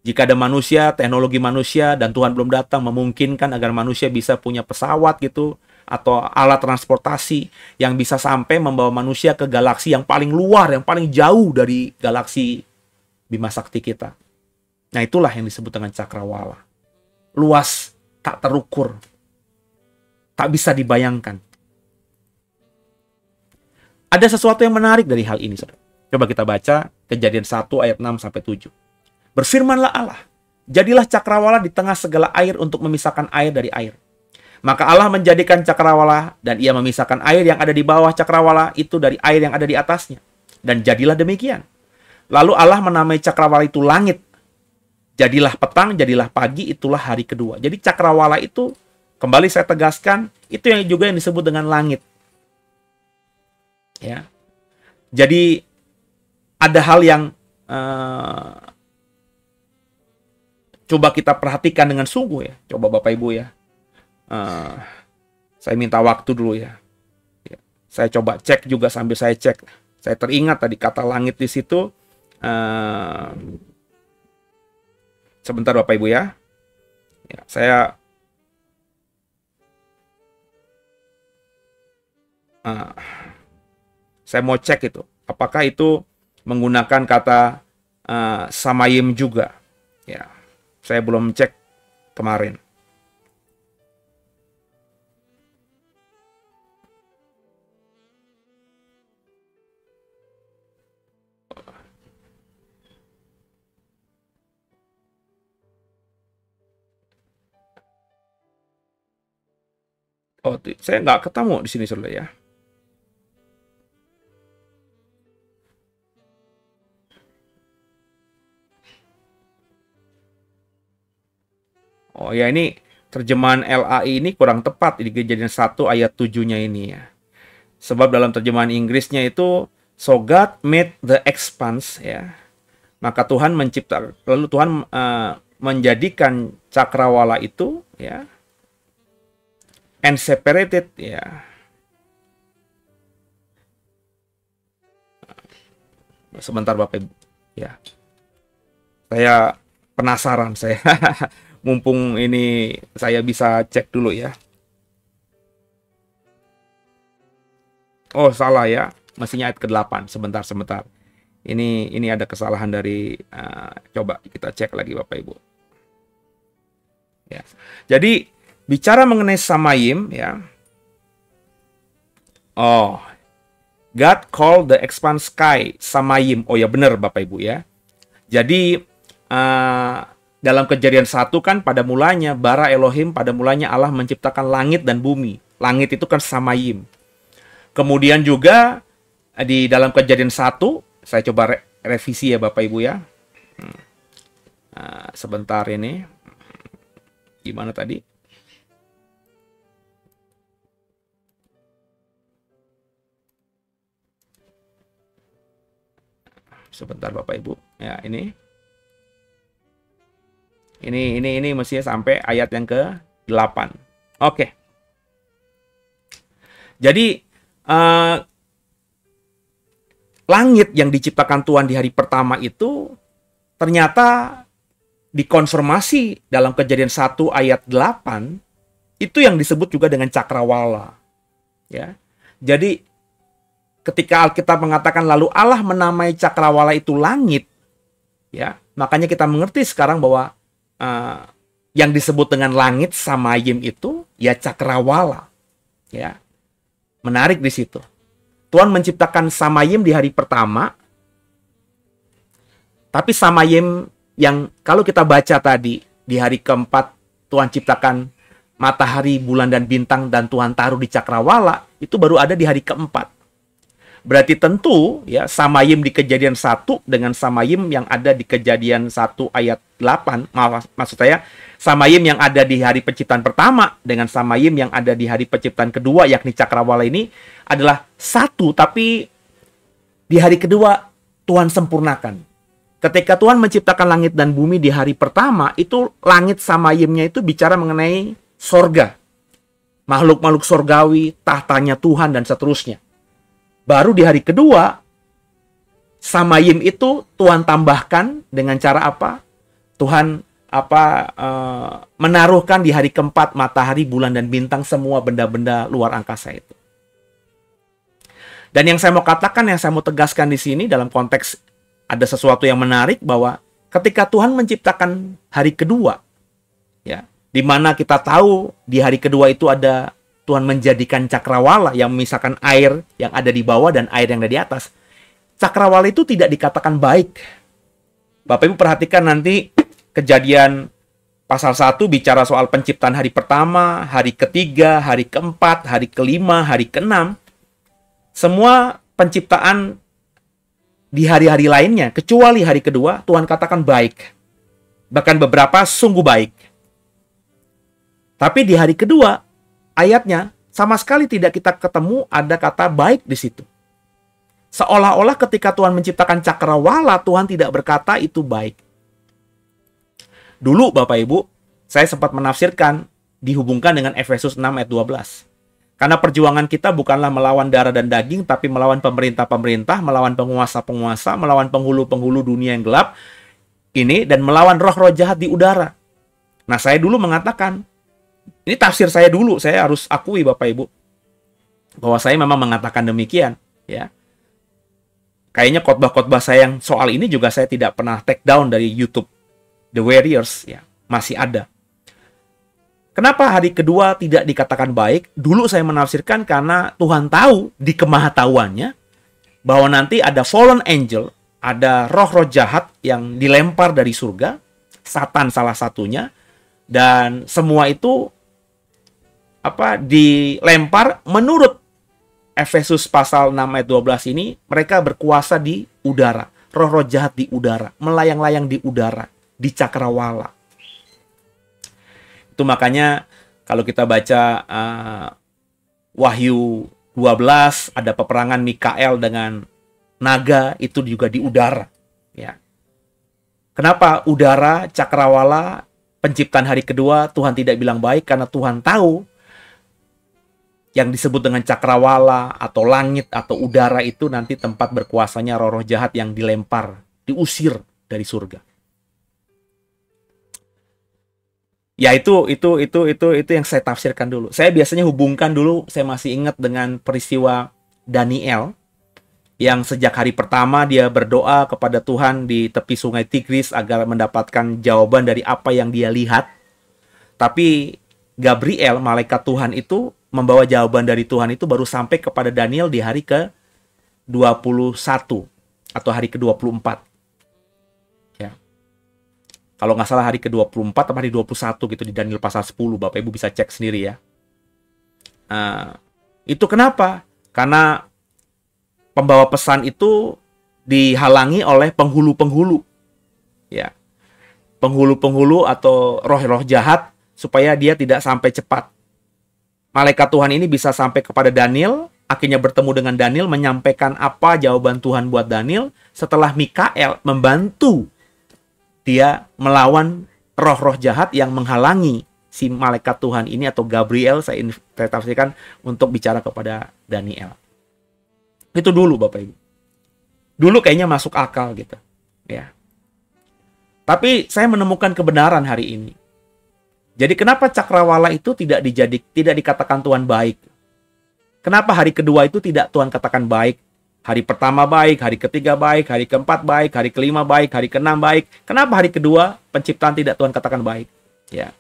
Jika ada manusia, teknologi manusia, dan Tuhan belum datang memungkinkan agar manusia bisa punya pesawat gitu, atau alat transportasi yang bisa sampai membawa manusia ke galaksi yang paling luar, yang paling jauh dari galaksi Bima Sakti kita. Nah, itulah yang disebut dengan cakrawala. Luas, tak terukur, tak bisa dibayangkan. Ada sesuatu yang menarik dari hal ini, saudara. Coba kita baca Kejadian 1 ayat 6-7. Berfirmanlah Allah, jadilah cakrawala di tengah segala air untuk memisahkan air dari air. Maka Allah menjadikan cakrawala, dan ia memisahkan air yang ada di bawah cakrawala itu dari air yang ada di atasnya. Dan jadilah demikian. Lalu Allah menamai cakrawala itu langit. Jadilah petang, jadilah pagi, itulah hari kedua. Jadi cakrawala itu, kembali saya tegaskan, itu yang juga yang disebut dengan langit. Ya. Jadi ada hal yang coba kita perhatikan dengan sungguh ya. Coba Bapak Ibu ya. Saya minta waktu dulu ya. Saya coba cek juga sambil saya cek. Saya teringat tadi kata langit di situ. Sebentar Bapak Ibu ya. Saya mau cek itu. Apakah itu menggunakan kata samayim juga? Ya, saya belum cek kemarin. Oh, saya nggak ketemu di sini, saudara ya. Oh ya, ini terjemahan LAI ini kurang tepat di Kejadian 1 ayat 7-nya ini ya. Sebab dalam terjemahan Inggrisnya itu, so God made the expanse ya. Maka Tuhan menciptakan, lalu Tuhan menjadikan cakrawala itu ya, and separated ya. Sebentar Bapak Ibu ya. Saya penasaran saya. Mumpung ini saya bisa cek dulu ya. Oh, salah ya. Mestinya ayat ke-8. Sebentar. Ini ada kesalahan dari coba kita cek lagi Bapak Ibu. Ya. Jadi bicara mengenai Samayim, ya. Oh, God called the expanse sky Samayim. Oh ya benar Bapak Ibu ya. Jadi dalam Kejadian 1 kan pada mulanya bara Elohim, pada mulanya Allah menciptakan langit dan bumi. Langit itu kan Samayim. Kemudian juga di dalam Kejadian 1, saya coba revisi ya Bapak Ibu ya. Sebentar ini. Gimana tadi? Sebentar Bapak Ibu. Ya, ini mestinya sampai ayat yang ke-8. Oke. Jadi langit yang diciptakan Tuhan di hari pertama itu ternyata dikonfirmasi dalam Kejadian 1 ayat 8 itu yang disebut juga dengan cakrawala. Ya. Jadi ketika Alkitab mengatakan lalu Allah menamai cakrawala itu langit, ya, makanya kita mengerti sekarang bahwa yang disebut dengan langit Samayim itu ya cakrawala. Ya. Menarik di situ. Tuhan menciptakan Samayim di hari pertama. Tapi Samayim yang kalau kita baca tadi di hari keempat Tuhan ciptakan matahari, bulan dan bintang dan Tuhan taruh di cakrawala, itu baru ada di hari keempat. Berarti tentu ya Samayim di Kejadian 1 dengan Samayim yang ada di Kejadian 1 ayat 8, maksud saya Samayim yang ada di hari penciptaan pertama dengan Samayim yang ada di hari penciptaan kedua yakni cakrawala ini adalah satu, tapi di hari kedua Tuhan sempurnakan. Ketika Tuhan menciptakan langit dan bumi di hari pertama, itu langit Samayimnya itu bicara mengenai sorga, makhluk-makhluk sorgawi, tahtanya Tuhan dan seterusnya. Baru di hari kedua, Samayim itu Tuhan tambahkan dengan cara apa? Tuhan menaruhkan di hari keempat matahari, bulan, dan bintang, semua benda-benda luar angkasa itu. Dan yang saya mau katakan, yang saya mau tegaskan di sini dalam konteks ada sesuatu yang menarik bahwa ketika Tuhan menciptakan hari kedua, ya, di mana kita tahu di hari kedua itu ada Tuhan menjadikan cakrawala yang memisahkan air yang ada di bawah dan air yang ada di atas. Cakrawala itu tidak dikatakan baik. Bapak Ibu perhatikan nanti Kejadian pasal 1 bicara soal penciptaan hari pertama, hari ketiga, hari keempat, hari kelima, hari keenam. Semua penciptaan di hari-hari lainnya, kecuali hari kedua, Tuhan katakan baik. Bahkan beberapa sungguh baik. Tapi di hari kedua, ayatnya sama sekali tidak kita ketemu ada kata baik di situ. Seolah-olah ketika Tuhan menciptakan cakrawala, Tuhan tidak berkata itu baik. Dulu Bapak Ibu, saya sempat menafsirkan dihubungkan dengan Efesus 6 ayat 12. Karena perjuangan kita bukanlah melawan darah dan daging, tapi melawan pemerintah-pemerintah, melawan penguasa-penguasa, melawan penghulu-penghulu dunia yang gelap ini, dan melawan roh-roh jahat di udara. Nah, saya dulu mengatakan, ini tafsir saya dulu, saya harus akui Bapak Ibu, bahwa saya memang mengatakan demikian. Ya. Kayaknya khotbah-khotbah saya yang soal ini juga saya tidak pernah take down dari YouTube. The Warriors, ya, masih ada. Kenapa hari kedua tidak dikatakan baik? Dulu saya menafsirkan karena Tuhan tahu di kemahatauannya bahwa nanti ada fallen angel, ada roh-roh jahat yang dilempar dari surga, Satan salah satunya, dan semua itu dilempar menurut Efesus pasal 6 ayat 12 ini, mereka berkuasa di udara, roh-roh jahat di udara, melayang-layang di udara, di cakrawala. Itu makanya kalau kita baca Wahyu 12 ada peperangan Mikael dengan naga, itu juga di udara, ya. Kenapa udara, cakrawala, penciptaan hari kedua Tuhan tidak bilang baik? Karena Tuhan tahu yang disebut dengan cakrawala atau langit atau udara itu nanti tempat berkuasanya roh-roh jahat yang dilempar, diusir dari surga. Ya itu yang saya tafsirkan dulu. Saya biasanya hubungkan dulu, saya masih ingat dengan peristiwa Daniel yang sejak hari pertama dia berdoa kepada Tuhan di tepi sungai Tigris agar mendapatkan jawaban dari apa yang dia lihat. Tapi Gabriel, malaikat Tuhan itu membawa jawaban dari Tuhan itu baru sampai kepada Daniel di hari ke-21 atau hari ke-24. Ya. Kalau nggak salah hari ke-24 atau hari 21 gitu di Daniel pasal 10, Bapak Ibu bisa cek sendiri ya. Itu kenapa? Karena pembawa pesan itu dihalangi oleh penghulu-penghulu. Ya. Penghulu-penghulu atau roh-roh jahat supaya dia tidak sampai cepat. Malaikat Tuhan ini bisa sampai kepada Daniel, akhirnya bertemu dengan Daniel, menyampaikan apa jawaban Tuhan buat Daniel, setelah Mikael membantu dia melawan roh-roh jahat yang menghalangi si malaikat Tuhan ini atau Gabriel, saya tafsirkan, untuk bicara kepada Daniel. Itu dulu Bapak Ibu. Dulu kayaknya masuk akal gitu. Ya. Tapi saya menemukan kebenaran hari ini. Jadi kenapa cakrawala itu tidak dikatakan Tuhan baik? Kenapa hari kedua itu tidak Tuhan katakan baik? Hari pertama baik, hari ketiga baik, hari keempat baik, hari kelima baik, hari keenam baik. Kenapa hari kedua penciptaan tidak Tuhan katakan baik? Ya.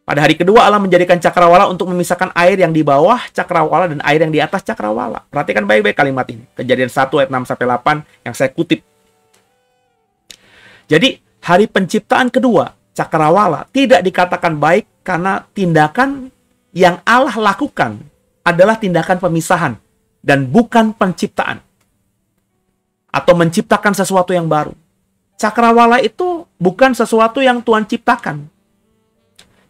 Pada hari kedua Allah menjadikan cakrawala untuk memisahkan air yang di bawah cakrawala dan air yang di atas cakrawala. Perhatikan baik-baik kalimat ini. Kejadian 1 ayat 6-8 yang saya kutip. Jadi hari penciptaan kedua, cakrawala tidak dikatakan baik karena tindakan yang Allah lakukan adalah tindakan pemisahan dan bukan penciptaan atau menciptakan sesuatu yang baru. Cakrawala itu bukan sesuatu yang Tuhan ciptakan.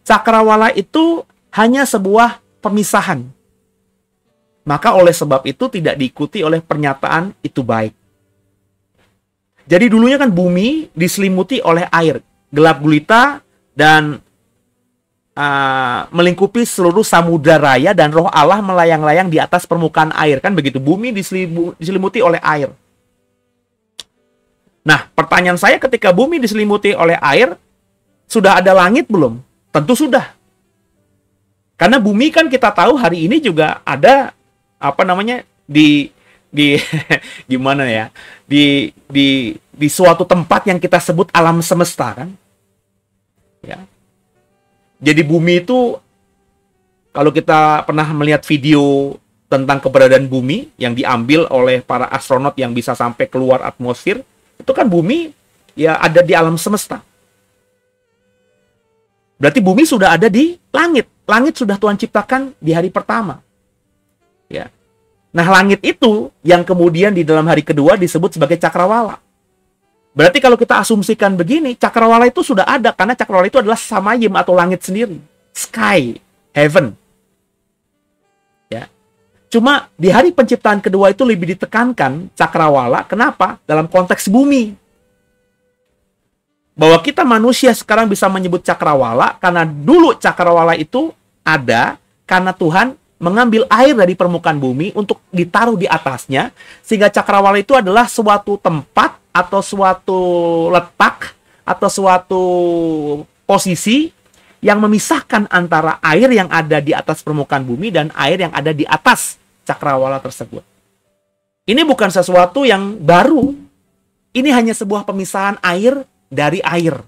Cakrawala itu hanya sebuah pemisahan. Maka oleh sebab itu tidak diikuti oleh pernyataan itu baik. Jadi dulunya kan bumi diselimuti oleh air, gelap gulita, dan melingkupi seluruh samudra raya, dan roh Allah melayang-layang di atas permukaan air. Kan begitu, bumi diselimuti oleh air. Nah, pertanyaan saya, ketika bumi diselimuti oleh air, sudah ada langit belum? Tentu sudah. Karena bumi kan kita tahu hari ini juga ada, di gimana ya, di suatu tempat yang kita sebut alam semesta kan. Ya. Jadi bumi itu, kalau kita pernah melihat video tentang keberadaan bumi yang diambil oleh para astronot yang bisa sampai keluar atmosfer, itu kan bumi ya ada di alam semesta. Berarti bumi sudah ada di langit. Langit sudah Tuhan ciptakan di hari pertama. Ya. Nah, langit itu yang kemudian di dalam hari kedua disebut sebagai cakrawala. Berarti kalau kita asumsikan begini, cakrawala itu sudah ada, karena cakrawala itu adalah samayim atau langit sendiri. Sky, heaven. Ya. Cuma di hari penciptaan kedua itu lebih ditekankan cakrawala. Kenapa? Dalam konteks bumi. Bahwa kita manusia sekarang bisa menyebut cakrawala, karena dulu cakrawala itu ada, karena Tuhan mengambil air dari permukaan bumi untuk ditaruh di atasnya, sehingga cakrawala itu adalah suatu tempat atau suatu letak atau suatu posisi yang memisahkan antara air yang ada di atas permukaan bumi dan air yang ada di atas cakrawala tersebut. Ini bukan sesuatu yang baru. Ini hanya sebuah pemisahan air dari air.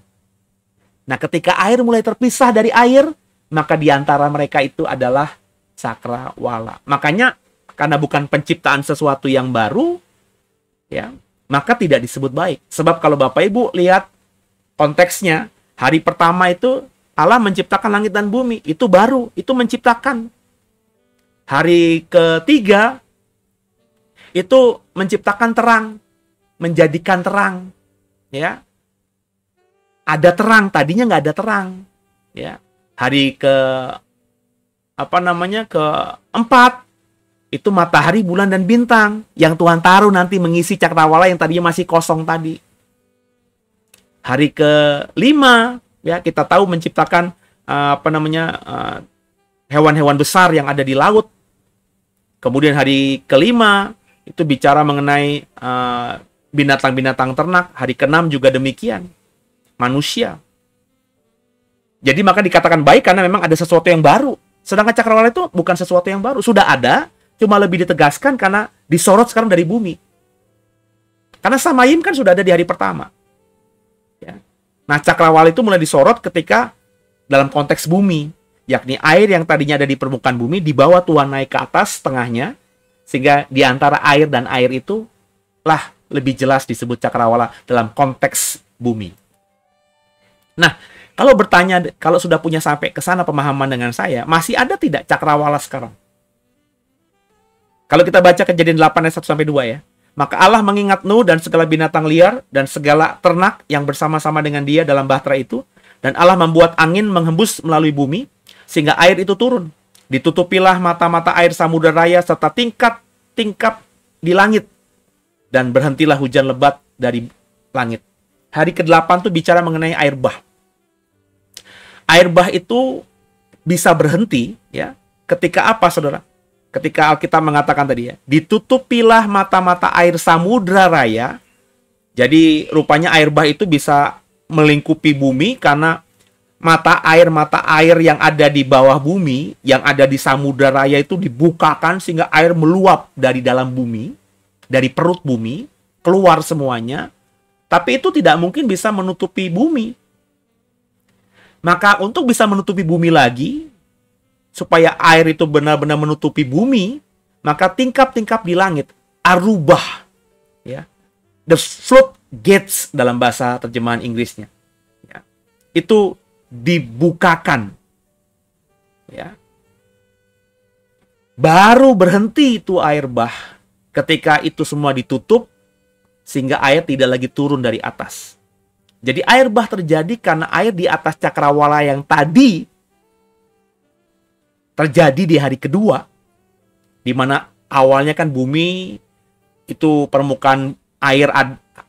Nah, ketika air mulai terpisah dari air, maka di antara mereka itu adalah cakrawala. Makanya karena bukan penciptaan sesuatu yang baru, ya, maka tidak disebut baik. Sebab kalau Bapak Ibu lihat konteksnya, hari pertama itu Allah menciptakan langit dan bumi, itu baru, itu menciptakan. Hari ketiga itu menciptakan terang, menjadikan terang, ya. Ada terang, tadinya nggak ada terang, ya. Hari keempat itu matahari, bulan, dan bintang yang Tuhan taruh nanti mengisi cakrawala yang tadinya masih kosong tadi. Hari kelima, ya, kita tahu menciptakan hewan-hewan besar yang ada di laut. Kemudian hari kelima itu bicara mengenai binatang-binatang ternak. Hari keenam juga demikian, manusia. Jadi maka dikatakan baik karena memang ada sesuatu yang baru. Sedangkan cakrawala itu bukan sesuatu yang baru, sudah ada, cuma lebih ditegaskan karena disorot sekarang dari bumi. Karena samayim kan sudah ada di hari pertama. Ya. Nah, cakrawala itu mulai disorot ketika dalam konteks bumi. yakni air yang tadinya ada di permukaan bumi dibawa Tuhan naik ke atas tengahnya, sehingga di antara air dan air itu lah lebih jelas disebut cakrawala dalam konteks bumi. Nah, kalau sudah punya sampai ke sana pemahaman dengan saya, masih ada tidak cakrawala sekarang? Kalau kita baca Kejadian 8 ayat 1 sampai 2 ya. Maka Allah mengingat Nuh dan segala binatang liar dan segala ternak yang bersama-sama dengan dia dalam bahtera itu, dan Allah membuat angin menghembus melalui bumi sehingga air itu turun. Ditutupilah mata-mata air samudera raya serta tingkap-tingkap di langit, dan berhentilah hujan lebat dari langit. Hari ke-8 itu bicara mengenai air bah. Air bah itu bisa berhenti ya ketika apa, saudara? Ketika Alkitab mengatakan tadi ya, ditutupilah mata-mata air samudra raya. Jadi rupanya air bah itu bisa melingkupi bumi karena mata air yang ada di bawah bumi, yang ada di samudra raya itu dibukakan sehingga air meluap dari dalam bumi, dari perut bumi, keluar semuanya. Tapi itu tidak mungkin bisa menutupi bumi. Maka untuk bisa menutupi bumi lagi, supaya air itu benar-benar menutupi bumi, maka tingkap-tingkap di langit, arubah, ya, the floodgates dalam bahasa terjemahan Inggrisnya, ya, itu dibukakan, ya, baru berhenti itu air bah ketika itu semua ditutup sehingga air tidak lagi turun dari atas. Jadi air bah terjadi karena air di atas cakrawala yang tadi terjadi di hari kedua, di mana awalnya kan bumi itu permukaan air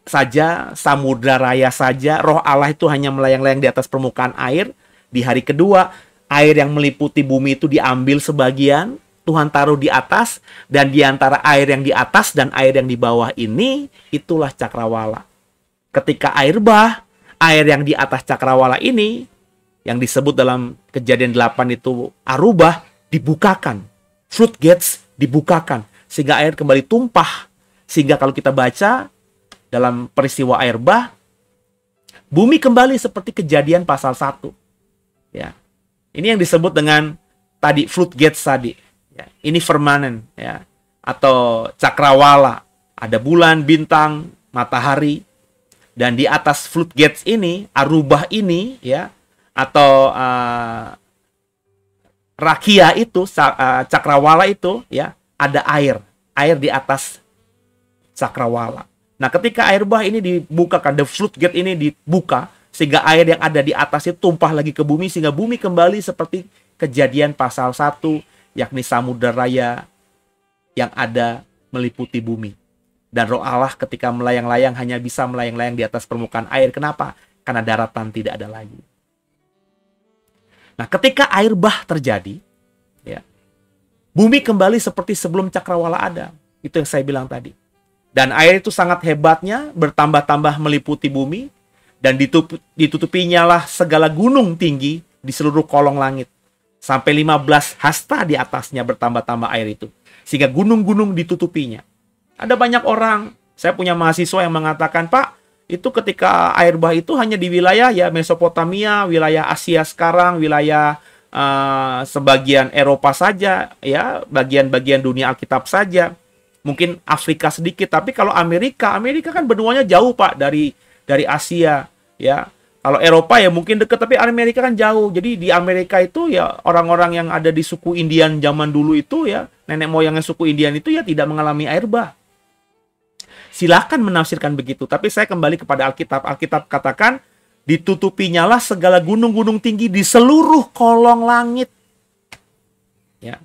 saja, samudra raya saja, roh Allah itu hanya melayang-layang di atas permukaan air. Di hari kedua, air yang meliputi bumi itu diambil sebagian, Tuhan taruh di atas, dan di antara air yang di atas dan air yang di bawah ini, itulah cakrawala. Ketika air bah, air yang di atas cakrawala ini, yang disebut dalam Kejadian 8 itu arubah, dibukakan. Floodgates dibukakan. Sehingga air kembali tumpah. Sehingga kalau kita baca dalam peristiwa air bah, bumi kembali seperti Kejadian pasal 1. Ya. Ini yang disebut dengan tadi floodgates tadi. Ya. Ini firmanen. Ya. Atau cakrawala. Ada bulan, bintang, matahari. Dan di atas floodgates ini, arubah ini, ya, atau rakia itu, cakrawala itu, ya, ada air di atas cakrawala. Nah, ketika air bah ini dibukakan, the floodgate ini dibuka, sehingga air yang ada di atas itu tumpah lagi ke bumi, sehingga bumi kembali seperti Kejadian pasal 1, yakni samudera raya yang ada meliputi bumi. Dan roh Allah ketika melayang-layang hanya bisa melayang-layang di atas permukaan air. Kenapa? Karena daratan tidak ada lagi. Nah, ketika air bah terjadi, ya, bumi kembali seperti sebelum cakrawala ada. Itu yang saya bilang tadi. Dan air itu sangat hebatnya, bertambah-tambah meliputi bumi, dan ditutupinya lah segala gunung tinggi di seluruh kolong langit. Sampai 15 hasta di atasnya bertambah-tambah air itu. Sehingga gunung-gunung ditutupinya. Ada banyak orang, saya punya mahasiswa yang mengatakan, Pak, itu ketika air bah itu hanya di wilayah ya Mesopotamia, wilayah Asia sekarang, wilayah sebagian Eropa saja, ya, bagian-bagian dunia Alkitab saja. Mungkin Afrika sedikit, tapi kalau Amerika kan benuanya jauh, Pak, dari Asia, ya. Kalau Eropa ya mungkin dekat, tapi Amerika kan jauh. Jadi di Amerika itu ya orang-orang yang ada di suku Indian zaman dulu itu ya, nenek moyangnya suku Indian itu ya tidak mengalami air bah. Silakan menafsirkan begitu, tapi saya kembali kepada Alkitab. Alkitab katakan, ditutupinya lah segala gunung-gunung tinggi di seluruh kolong langit. Ya.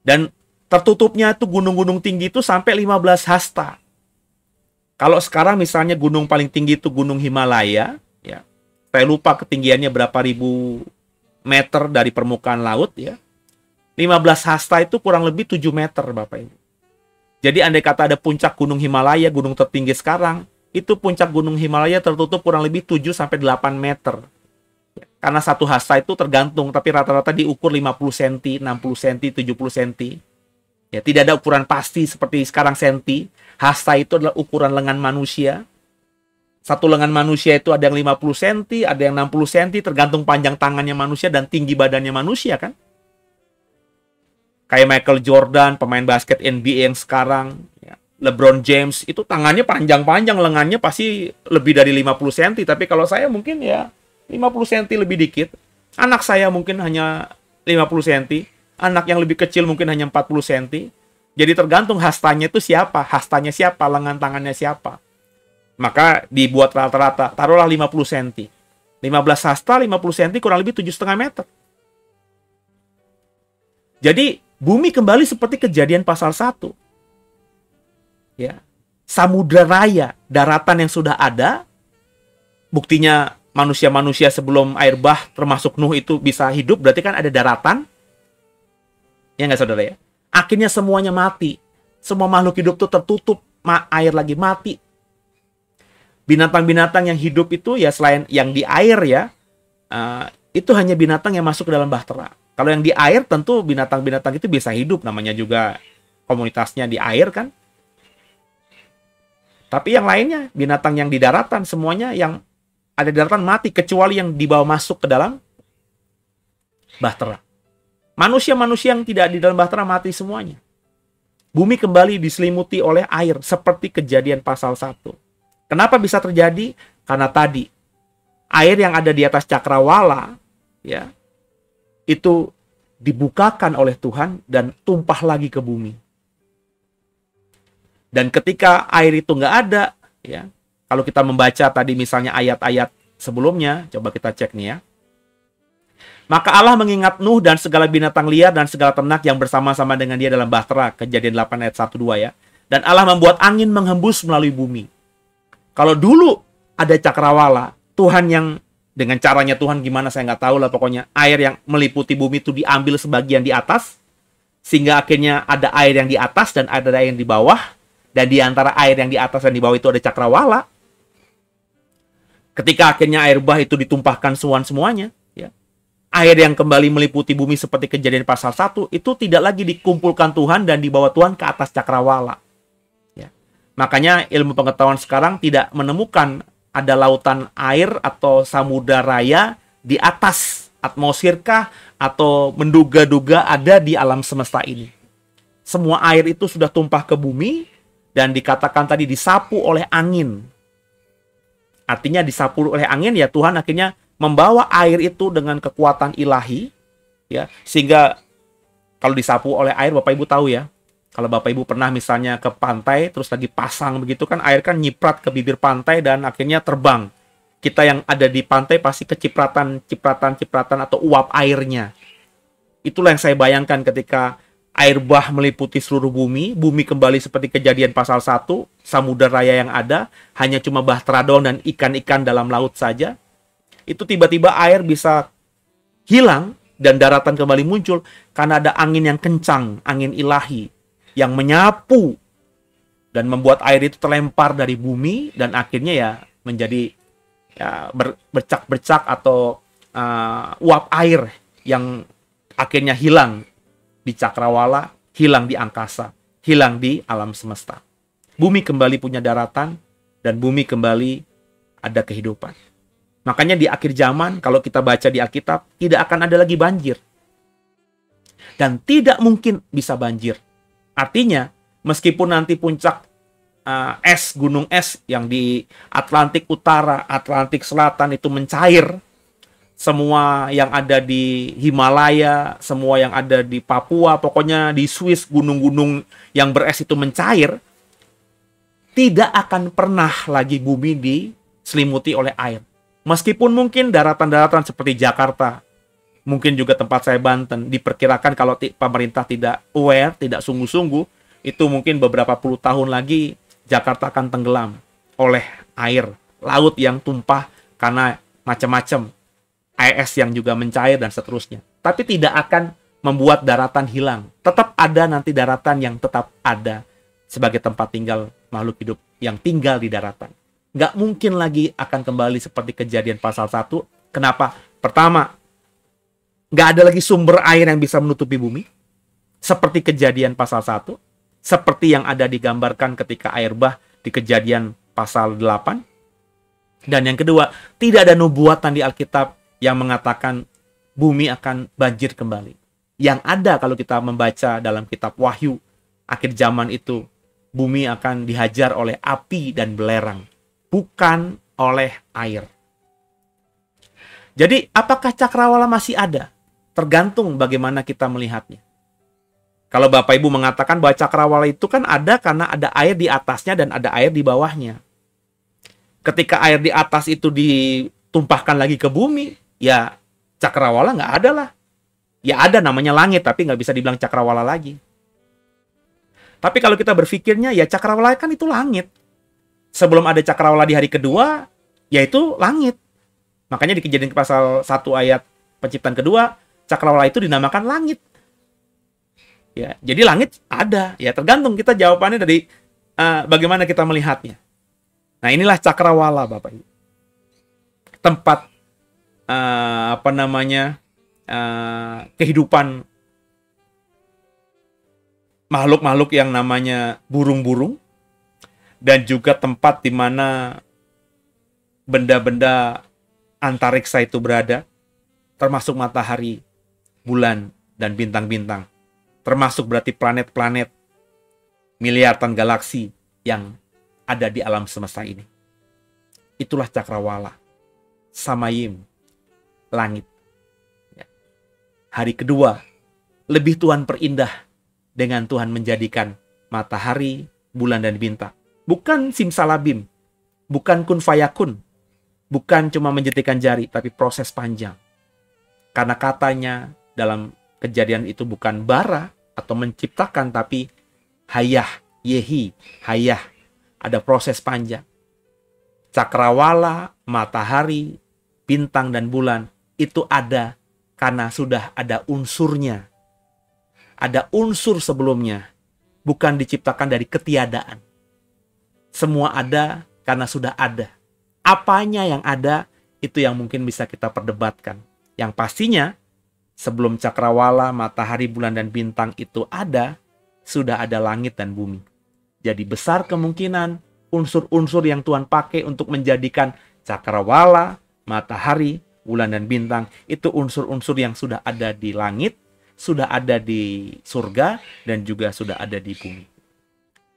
Dan tertutupnya itu gunung-gunung tinggi itu sampai 15 hasta. Kalau sekarang misalnya gunung paling tinggi itu Gunung Himalaya, ya. Saya lupa ketinggiannya berapa ribu meter dari permukaan laut, ya. 15 hasta itu kurang lebih 7 meter, Bapak Ibu. Jadi andai kata ada puncak Gunung Himalaya, gunung tertinggi sekarang, itu puncak Gunung Himalaya tertutup kurang lebih 7-8 meter. Karena satu hasta itu tergantung, tapi rata-rata diukur 50 cm, 60 cm, 70 cm. Ya, tidak ada ukuran pasti seperti sekarang senti. Hasta itu adalah ukuran lengan manusia. Satu lengan manusia itu ada yang 50 cm, ada yang 60 cm, tergantung panjang tangannya manusia dan tinggi badannya manusia kan. Kayak Michael Jordan, pemain basket NBA yang sekarang, ya. LeBron James, itu tangannya panjang-panjang, lengannya pasti lebih dari 50 cm. Tapi kalau saya mungkin ya 50 cm lebih dikit. Anak saya mungkin hanya 50 cm. Anak yang lebih kecil mungkin hanya 40 cm. Jadi tergantung hastanya itu siapa, hastanya siapa, lengan tangannya siapa. Maka dibuat rata-rata, taruhlah 50 cm. 15 hasta, 50 cm, kurang lebih 7,5 meter. Jadi, bumi kembali seperti Kejadian pasal 1. Ya. Samudra raya, daratan yang sudah ada, buktinya manusia-manusia sebelum air bah, termasuk Nuh itu bisa hidup, berarti kan ada daratan. Ya nggak saudara ya? Akhirnya semuanya mati. Semua makhluk hidup itu tertutup, air lagi mati. Binatang-binatang yang hidup itu ya selain yang di air ya, itu hanya binatang yang masuk ke dalam bahtera. Kalau yang di air tentu binatang-binatang itu bisa hidup, namanya juga komunitasnya di air kan. Tapi yang lainnya, binatang yang di daratan, semuanya yang ada di daratan mati, kecuali yang dibawa masuk ke dalam bahtera. Manusia-manusia yang tidak di dalam bahtera mati semuanya. Bumi kembali diselimuti oleh air, seperti Kejadian pasal 1. Kenapa bisa terjadi? Karena tadi air yang ada di atas cakrawala ya itu dibukakan oleh Tuhan dan tumpah lagi ke bumi. Dan ketika air itu nggak ada, ya kalau kita membaca tadi misalnya ayat-ayat sebelumnya, coba kita cek nih ya. Maka Allah mengingat Nuh dan segala binatang liar dan segala ternak yang bersama-sama dengan dia dalam bahtera, Kejadian 8 ayat 1-2 ya. Dan Allah membuat angin menghembus melalui bumi. Kalau dulu ada cakrawala, Tuhan yang dengan caranya Tuhan gimana saya nggak tahu lah, pokoknya air yang meliputi bumi itu diambil sebagian di atas, sehingga akhirnya ada air yang di atas dan ada air yang di bawah, dan di antara air yang di atas dan di bawah itu ada cakrawala. Ketika akhirnya air bah itu ditumpahkan semuanya, ya, air yang kembali meliputi bumi seperti Kejadian pasal 1 itu tidak lagi dikumpulkan Tuhan dan dibawa Tuhan ke atas cakrawala. Makanya ilmu pengetahuan sekarang tidak menemukan ada lautan air atau samudra raya di atas atmosferkah atau menduga-duga ada di alam semesta ini. Semua air itu sudah tumpah ke bumi dan dikatakan tadi disapu oleh angin. Artinya disapu oleh angin ya Tuhan akhirnya membawa air itu dengan kekuatan ilahi ya, sehingga kalau disapu oleh air Bapak Ibu tahu ya. Kalau Bapak Ibu pernah misalnya ke pantai, terus lagi pasang begitu kan, air kan nyiprat ke bibir pantai dan akhirnya terbang. Kita yang ada di pantai pasti kecipratan atau uap airnya. Itulah yang saya bayangkan ketika air bah meliputi seluruh bumi, bumi kembali seperti Kejadian pasal 1, samudra raya yang ada, hanya cuma bahtera doang dan ikan-ikan dalam laut saja. Itu tiba-tiba air bisa hilang dan daratan kembali muncul karena ada angin yang kencang, angin ilahi, yang menyapu dan membuat air itu terlempar dari bumi dan akhirnya ya menjadi ya, bercak-bercak atau uap air yang akhirnya hilang di cakrawala, hilang di angkasa, hilang di alam semesta. Bumi kembali punya daratan dan bumi kembali ada kehidupan. Makanya di akhir zaman kalau kita baca di Alkitab tidak akan ada lagi banjir. Dan tidak mungkin bisa banjir. Artinya, meskipun nanti puncak gunung es yang di Atlantik Utara, Atlantik Selatan itu mencair, semua yang ada di Himalaya, semua yang ada di Papua, pokoknya di Swiss, gunung-gunung yang beres itu mencair, tidak akan pernah lagi bumi diselimuti oleh air. Meskipun mungkin daratan-daratan seperti Jakarta, mungkin juga tempat saya Banten, diperkirakan kalau pemerintah tidak aware, tidak sungguh-sungguh, itu mungkin beberapa puluh tahun lagi Jakarta akan tenggelam oleh air laut yang tumpah karena macam-macam air es yang juga mencair dan seterusnya. Tapi tidak akan membuat daratan hilang. Tetap ada nanti daratan yang tetap ada sebagai tempat tinggal makhluk hidup yang tinggal di daratan. Nggak mungkin lagi akan kembali seperti Kejadian pasal 1. Kenapa? Pertama, nggak ada lagi sumber air yang bisa menutupi bumi. Seperti Kejadian pasal 1. Seperti yang ada digambarkan ketika air bah di Kejadian pasal 8. Dan yang kedua, tidak ada nubuatan di Alkitab yang mengatakan bumi akan banjir kembali. Yang ada kalau kita membaca dalam kitab Wahyu, akhir zaman itu, bumi akan dihajar oleh api dan belerang, bukan oleh air. Jadi, apakah cakrawala masih ada? Tergantung bagaimana kita melihatnya. Kalau Bapak Ibu mengatakan bahwa cakrawala itu kan ada karena ada air di atasnya dan ada air di bawahnya. Ketika air di atas itu ditumpahkan lagi ke bumi, ya cakrawala nggak ada lah. Ya ada namanya langit, tapi nggak bisa dibilang cakrawala lagi. Tapi kalau kita berpikirnya, ya cakrawala kan itu langit. Sebelum ada cakrawala di hari kedua, ya itu langit. Makanya di Kejadian pasal 1 ayat penciptaan kedua, cakrawala itu dinamakan langit. Ya, jadi langit ada. Ya tergantung kita jawabannya dari bagaimana kita melihatnya. Nah, inilah cakrawala, Bapak Ibu. Tempat kehidupan makhluk-makhluk yang namanya burung-burung, dan juga tempat di mana benda-benda antariksa itu berada, termasuk matahari, bulan, dan bintang-bintang. Termasuk berarti planet-planet, miliaran galaksi yang ada di alam semesta ini. Itulah cakrawala, samayim, langit. Hari kedua, lebih Tuhan perindah dengan Tuhan menjadikan matahari, bulan, dan bintang. Bukan simsalabim, bukan kun fayakun, bukan cuma menjentikan jari, tapi proses panjang. Karena katanya dalam Kejadian itu bukan bara atau menciptakan, tapi hayah, yehi, hayah. Ada proses panjang. Cakrawala, matahari, bintang, dan bulan itu ada karena sudah ada unsurnya. Ada unsur sebelumnya, bukan diciptakan dari ketiadaan. Semua ada karena sudah ada. Apanya yang ada, itu yang mungkin bisa kita perdebatkan. Yang pastinya, sebelum cakrawala, matahari, bulan, dan bintang itu ada, sudah ada langit dan bumi. Jadi besar kemungkinan unsur-unsur yang Tuhan pakai untuk menjadikan cakrawala, matahari, bulan, dan bintang itu unsur-unsur yang sudah ada di langit, sudah ada di surga, dan juga sudah ada di bumi.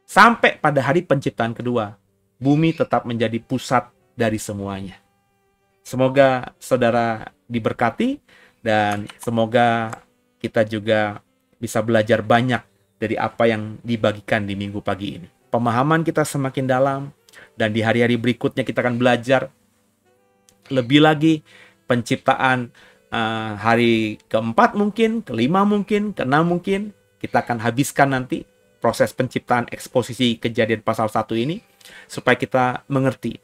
Sampai pada hari penciptaan kedua, bumi tetap menjadi pusat dari semuanya. Semoga saudara diberkati dan semoga kita juga bisa belajar banyak dari apa yang dibagikan di minggu pagi ini. Pemahaman kita semakin dalam dan di hari-hari berikutnya kita akan belajar lebih lagi penciptaan hari keempat mungkin, kelima mungkin, keenam mungkin. Kita akan habiskan nanti proses penciptaan eksposisi Kejadian pasal 1 ini supaya kita mengerti.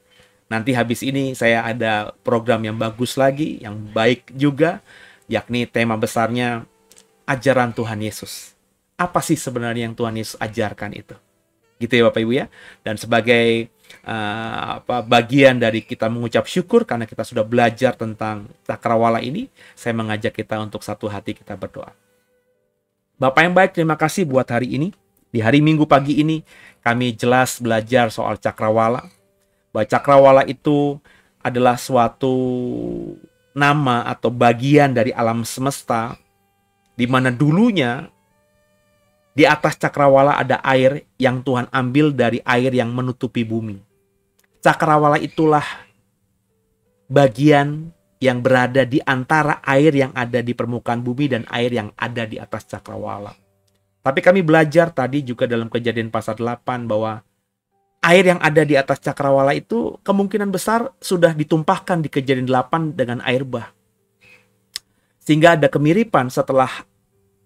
Nanti habis ini saya ada program yang bagus lagi, yang baik juga, yakni tema besarnya ajaran Tuhan Yesus. Apa sih sebenarnya yang Tuhan Yesus ajarkan itu? Gitu ya Bapak Ibu ya. Dan sebagai bagian dari kita mengucap syukur karena kita sudah belajar tentang cakrawala ini, saya mengajak kita untuk satu hati kita berdoa. Bapak yang baik, terima kasih buat hari ini. Di hari Minggu pagi ini kami jelas belajar soal cakrawala. Bahwa cakrawala itu adalah suatu nama atau bagian dari alam semesta di mana dulunya di atas cakrawala ada air yang Tuhan ambil dari air yang menutupi bumi. Cakrawala itulah bagian yang berada di antara air yang ada di permukaan bumi dan air yang ada di atas cakrawala. Tapi kami belajar tadi juga dalam Kejadian pasal 8 bahwa air yang ada di atas cakrawala itu kemungkinan besar sudah ditumpahkan di Kejadian 8 dengan air bah. Sehingga ada kemiripan setelah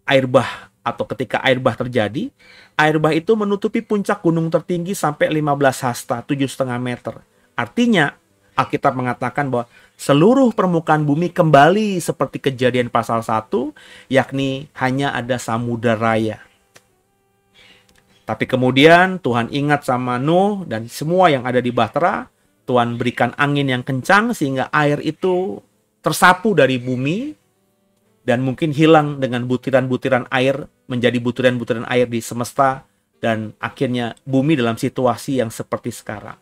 air bah atau ketika air bah terjadi, air bah itu menutupi puncak gunung tertinggi sampai 15 hasta, 7,5 meter. Artinya, Alkitab mengatakan bahwa seluruh permukaan bumi kembali seperti Kejadian pasal 1, yakni hanya ada samudra raya. Tapi kemudian Tuhan ingat sama Nuh dan semua yang ada di Bahtera, Tuhan berikan angin yang kencang sehingga air itu tersapu dari bumi, dan mungkin hilang dengan butiran-butiran air menjadi butiran-butiran air di semesta, dan akhirnya bumi dalam situasi yang seperti sekarang.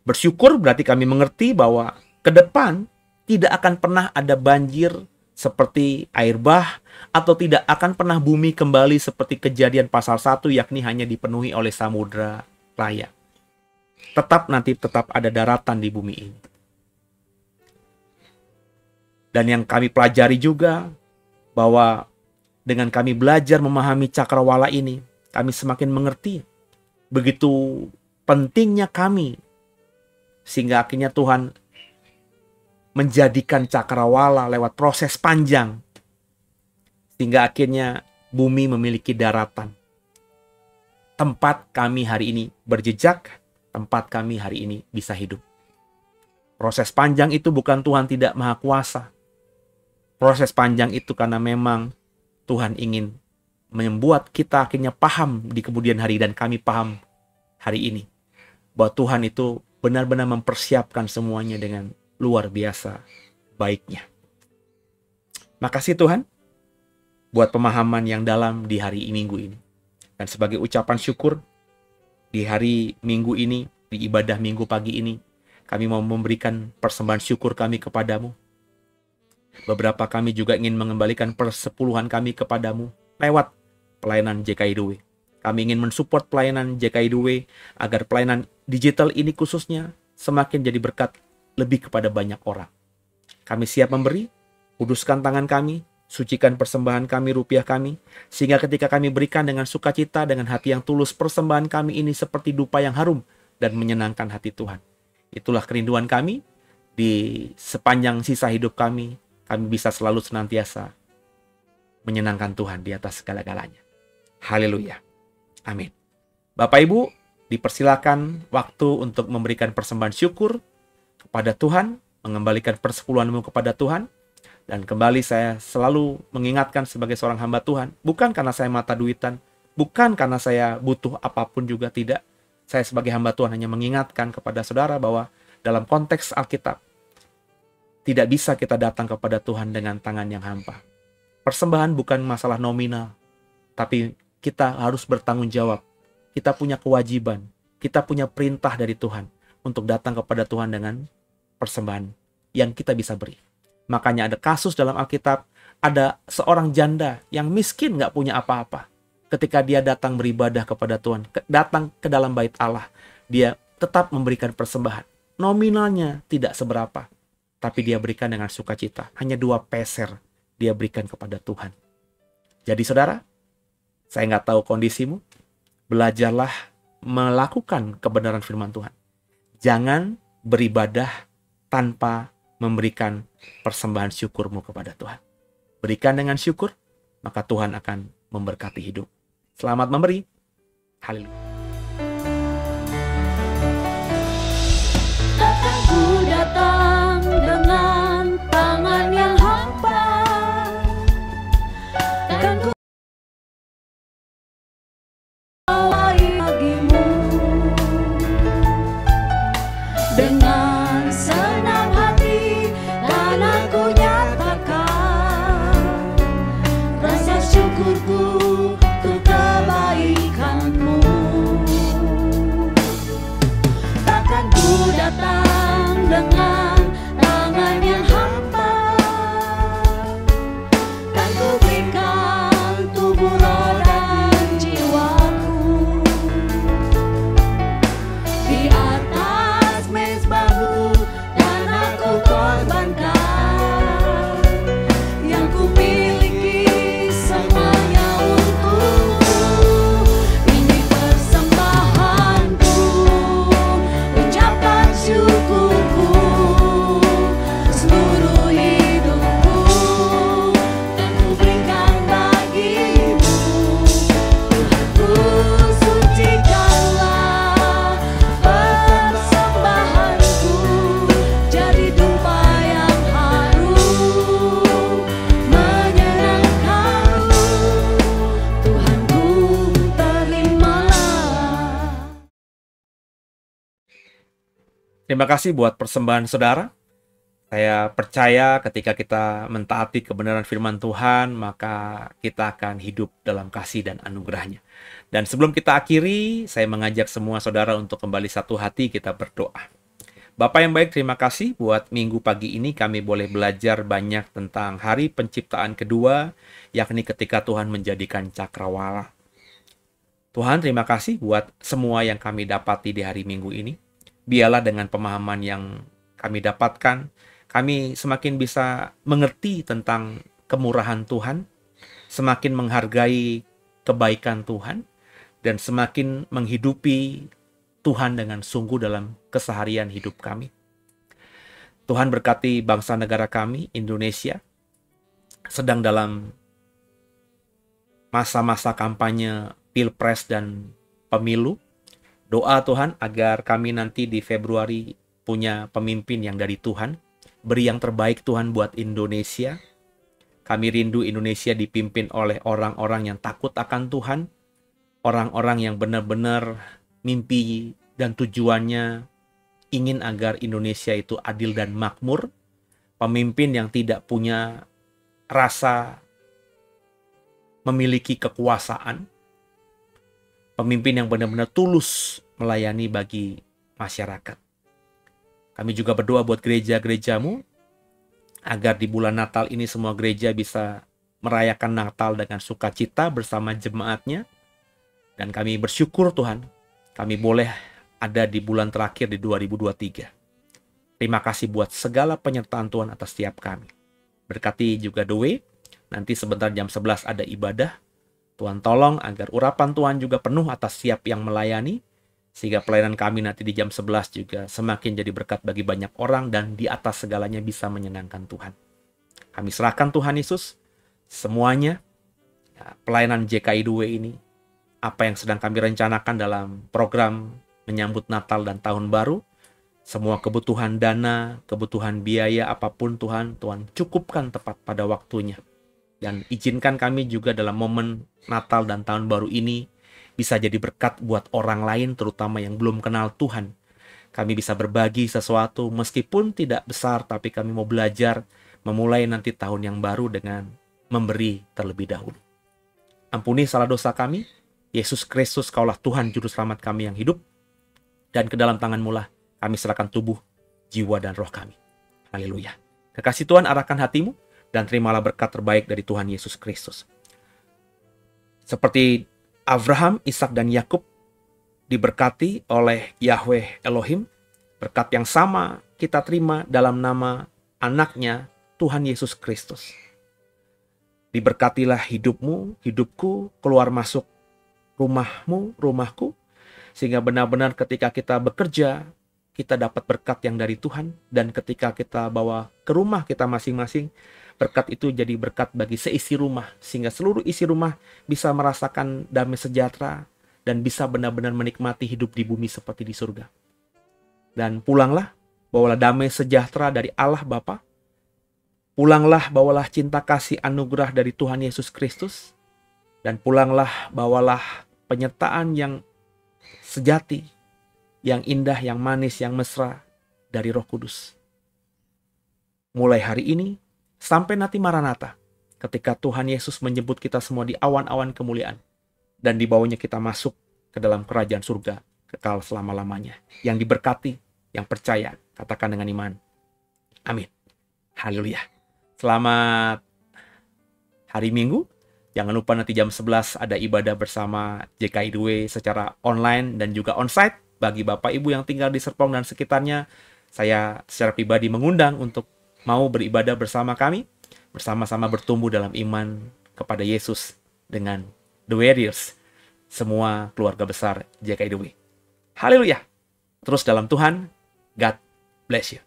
Bersyukur berarti kami mengerti bahwa ke depan tidak akan pernah ada banjir seperti air bah, atau tidak akan pernah bumi kembali seperti Kejadian pasal 1, yakni hanya dipenuhi oleh samudra raya. Tetap ada daratan di bumi ini. Dan yang kami pelajari juga bahwa dengan kami belajar memahami cakrawala ini, kami semakin mengerti begitu pentingnya kami, sehingga akhirnya Tuhan menjadikan cakrawala lewat proses panjang, sehingga akhirnya bumi memiliki daratan. Tempat kami hari ini berjejak, tempat kami hari ini bisa hidup. Proses panjang itu bukan Tuhan tidak maha kuasa. Proses panjang itu karena memang Tuhan ingin membuat kita akhirnya paham di kemudian hari, dan kami paham hari ini bahwa Tuhan itu benar-benar mempersiapkan semuanya dengan luar biasa baiknya. Makasih Tuhan buat pemahaman yang dalam di hari Minggu ini. Dan sebagai ucapan syukur di hari Minggu ini, di ibadah Minggu pagi ini, kami mau memberikan persembahan syukur kami kepadamu. Beberapa kami juga ingin mengembalikan persepuluhan kami kepadamu lewat pelayanan JKI2. Kami ingin mensupport pelayanan JKI2 agar pelayanan digital ini khususnya semakin jadi berkat lebih kepada banyak orang. Kami siap memberi, kuduskan tangan kami, sucikan persembahan kami, rupiah kami, sehingga ketika kami berikan dengan sukacita, dengan hati yang tulus, persembahan kami ini seperti dupa yang harum dan menyenangkan hati Tuhan. Itulah kerinduan kami di sepanjang sisa hidup kami bisa selalu senantiasa menyenangkan Tuhan di atas segala-galanya. Haleluya. Amin. Bapak Ibu, dipersilakan waktu untuk memberikan persembahan syukur kepada Tuhan, mengembalikan persepuluhanmu kepada Tuhan. Dan kembali saya selalu mengingatkan sebagai seorang hamba Tuhan, bukan karena saya mata duitan, bukan karena saya butuh apapun juga, tidak. Saya sebagai hamba Tuhan hanya mengingatkan kepada saudara bahwa dalam konteks Alkitab, tidak bisa kita datang kepada Tuhan dengan tangan yang hampa. Persembahan bukan masalah nominal, tapi kita harus bertanggung jawab. Kita punya kewajiban, kita punya perintah dari Tuhan untuk datang kepada Tuhan dengan persembahan yang kita bisa beri. Makanya ada kasus dalam Alkitab, ada seorang janda yang miskin gak punya apa-apa. Ketika dia datang beribadah kepada Tuhan, datang ke dalam bait Allah, dia tetap memberikan persembahan. Nominalnya tidak seberapa, tapi dia berikan dengan sukacita. Hanya 2 peser dia berikan kepada Tuhan. Jadi saudara, saya nggak tahu kondisimu, belajarlah melakukan kebenaran firman Tuhan. Jangan beribadah tanpa memberikan persembahan syukurmu kepada Tuhan. Berikan dengan syukur, maka Tuhan akan memberkati hidup. Selamat memberi. Haleluya. Aku datang dengan tangan yang hampa, dan ku bawai bagimu. Dengan senang hati dan aku nyatakan rasa syukurku untuk kebaikanmu. Takkan ku datang dengan tangan yang hampa, kan ku berikan tubuh, roh, dan jiwaku di atas mezbahmu, dan aku korbankan yang ku miliki semuanya untukmu. Ini persembahanku, ucapan syukurku, seluruh hidupku, dan ku berikan bagimu. Tuhanku, sucikanlah persembahanku, jadi dupa yang harum menyenangkanmu. Tuhanku, terimalah. Terima kasih buat persembahan saudara. Saya percaya ketika kita mentaati kebenaran firman Tuhan, maka kita akan hidup dalam kasih dan anugerahnya. Dan sebelum kita akhiri, saya mengajak semua saudara untuk kembali satu hati kita berdoa. Bapak yang baik, terima kasih buat minggu pagi ini kami boleh belajar banyak tentang hari penciptaan kedua, yakni ketika Tuhan menjadikan cakrawala. Tuhan, terima kasih buat semua yang kami dapati di hari minggu ini. Biarlah dengan pemahaman yang kami dapatkan, kami semakin bisa mengerti tentang kemurahan Tuhan, semakin menghargai kebaikan Tuhan, dan semakin menghidupi Tuhan dengan sungguh dalam keseharian hidup kami. Tuhan berkati bangsa negara kami, Indonesia, sedang dalam masa-masa kampanye Pilpres dan Pemilu. Doa Tuhan agar kami nanti di Februari punya pemimpin yang dari Tuhan. Beri yang terbaik Tuhan buat Indonesia. Kami rindu Indonesia dipimpin oleh orang-orang yang takut akan Tuhan. Orang-orang yang benar-benar mimpi dan tujuannya ingin agar Indonesia itu adil dan makmur. Pemimpin yang tidak punya rasa memiliki kekuasaan. Pemimpin yang benar-benar tulus melayani bagi masyarakat. Kami juga berdoa buat gereja-gerejamu, agar di bulan Natal ini semua gereja bisa merayakan Natal dengan sukacita bersama jemaatnya. Dan kami bersyukur Tuhan, kami boleh ada di bulan terakhir di 2023. Terima kasih buat segala penyertaan Tuhan atas setiap kami. Berkati juga The Way, nanti sebentar jam 11 ada ibadah. Tuhan tolong agar urapan Tuhan juga penuh atas setiap yang melayani, sehingga pelayanan kami nanti di jam 11 juga semakin jadi berkat bagi banyak orang dan di atas segalanya bisa menyenangkan Tuhan. Kami serahkan Tuhan Yesus semuanya, pelayanan JKI 2 ini, apa yang sedang kami rencanakan dalam program menyambut Natal dan Tahun Baru, semua kebutuhan dana, kebutuhan biaya apapun Tuhan cukupkan tepat pada waktunya. Dan izinkan kami juga dalam momen Natal dan Tahun Baru ini bisa jadi berkat buat orang lain, terutama yang belum kenal Tuhan. Kami bisa berbagi sesuatu meskipun tidak besar, tapi kami mau belajar memulai nanti tahun yang baru dengan memberi terlebih dahulu. Ampuni salah dosa kami. Yesus Kristus, Kaulah Tuhan Juru Selamat kami yang hidup. Dan ke dalam tangan-Mu lah kami serahkan tubuh, jiwa, dan roh kami. Haleluya. Kekasih Tuhan, arahkan hatimu dan terimalah berkat terbaik dari Tuhan Yesus Kristus. Seperti Abraham, Ishak, dan Yakub diberkati oleh Yahweh Elohim, berkat yang sama kita terima dalam nama anaknya Tuhan Yesus Kristus. Diberkatilah hidupmu, hidupku, keluar masuk rumahmu, rumahku, sehingga benar-benar ketika kita bekerja, kita dapat berkat yang dari Tuhan, dan ketika kita bawa ke rumah kita masing-masing, berkat itu jadi berkat bagi seisi rumah, sehingga seluruh isi rumah bisa merasakan damai sejahtera dan bisa benar-benar menikmati hidup di bumi seperti di surga. Dan pulanglah, bawalah damai sejahtera dari Allah Bapa. Pulanglah, bawalah cinta kasih anugerah dari Tuhan Yesus Kristus. Dan pulanglah, bawalah penyertaan yang sejati, yang indah, yang manis, yang mesra dari Roh Kudus. Mulai hari ini, sampai nanti Maranatha, ketika Tuhan Yesus menyebut kita semua di awan-awan kemuliaan, dan di bawahnya kita masuk ke dalam kerajaan surga, kekal selama-lamanya. Yang diberkati, yang percaya, katakan dengan iman. Amin. Haleluya. Selamat hari Minggu. Jangan lupa nanti jam 11 ada ibadah bersama JKI 2 secara online dan juga onsite. Bagi Bapak Ibu yang tinggal di Serpong dan sekitarnya, saya secara pribadi mengundang untuk mau beribadah bersama kami, bersama-sama bertumbuh dalam iman kepada Yesus dengan The Warriors, semua keluarga besar JKI 2. Haleluya. Terus dalam Tuhan, God bless you.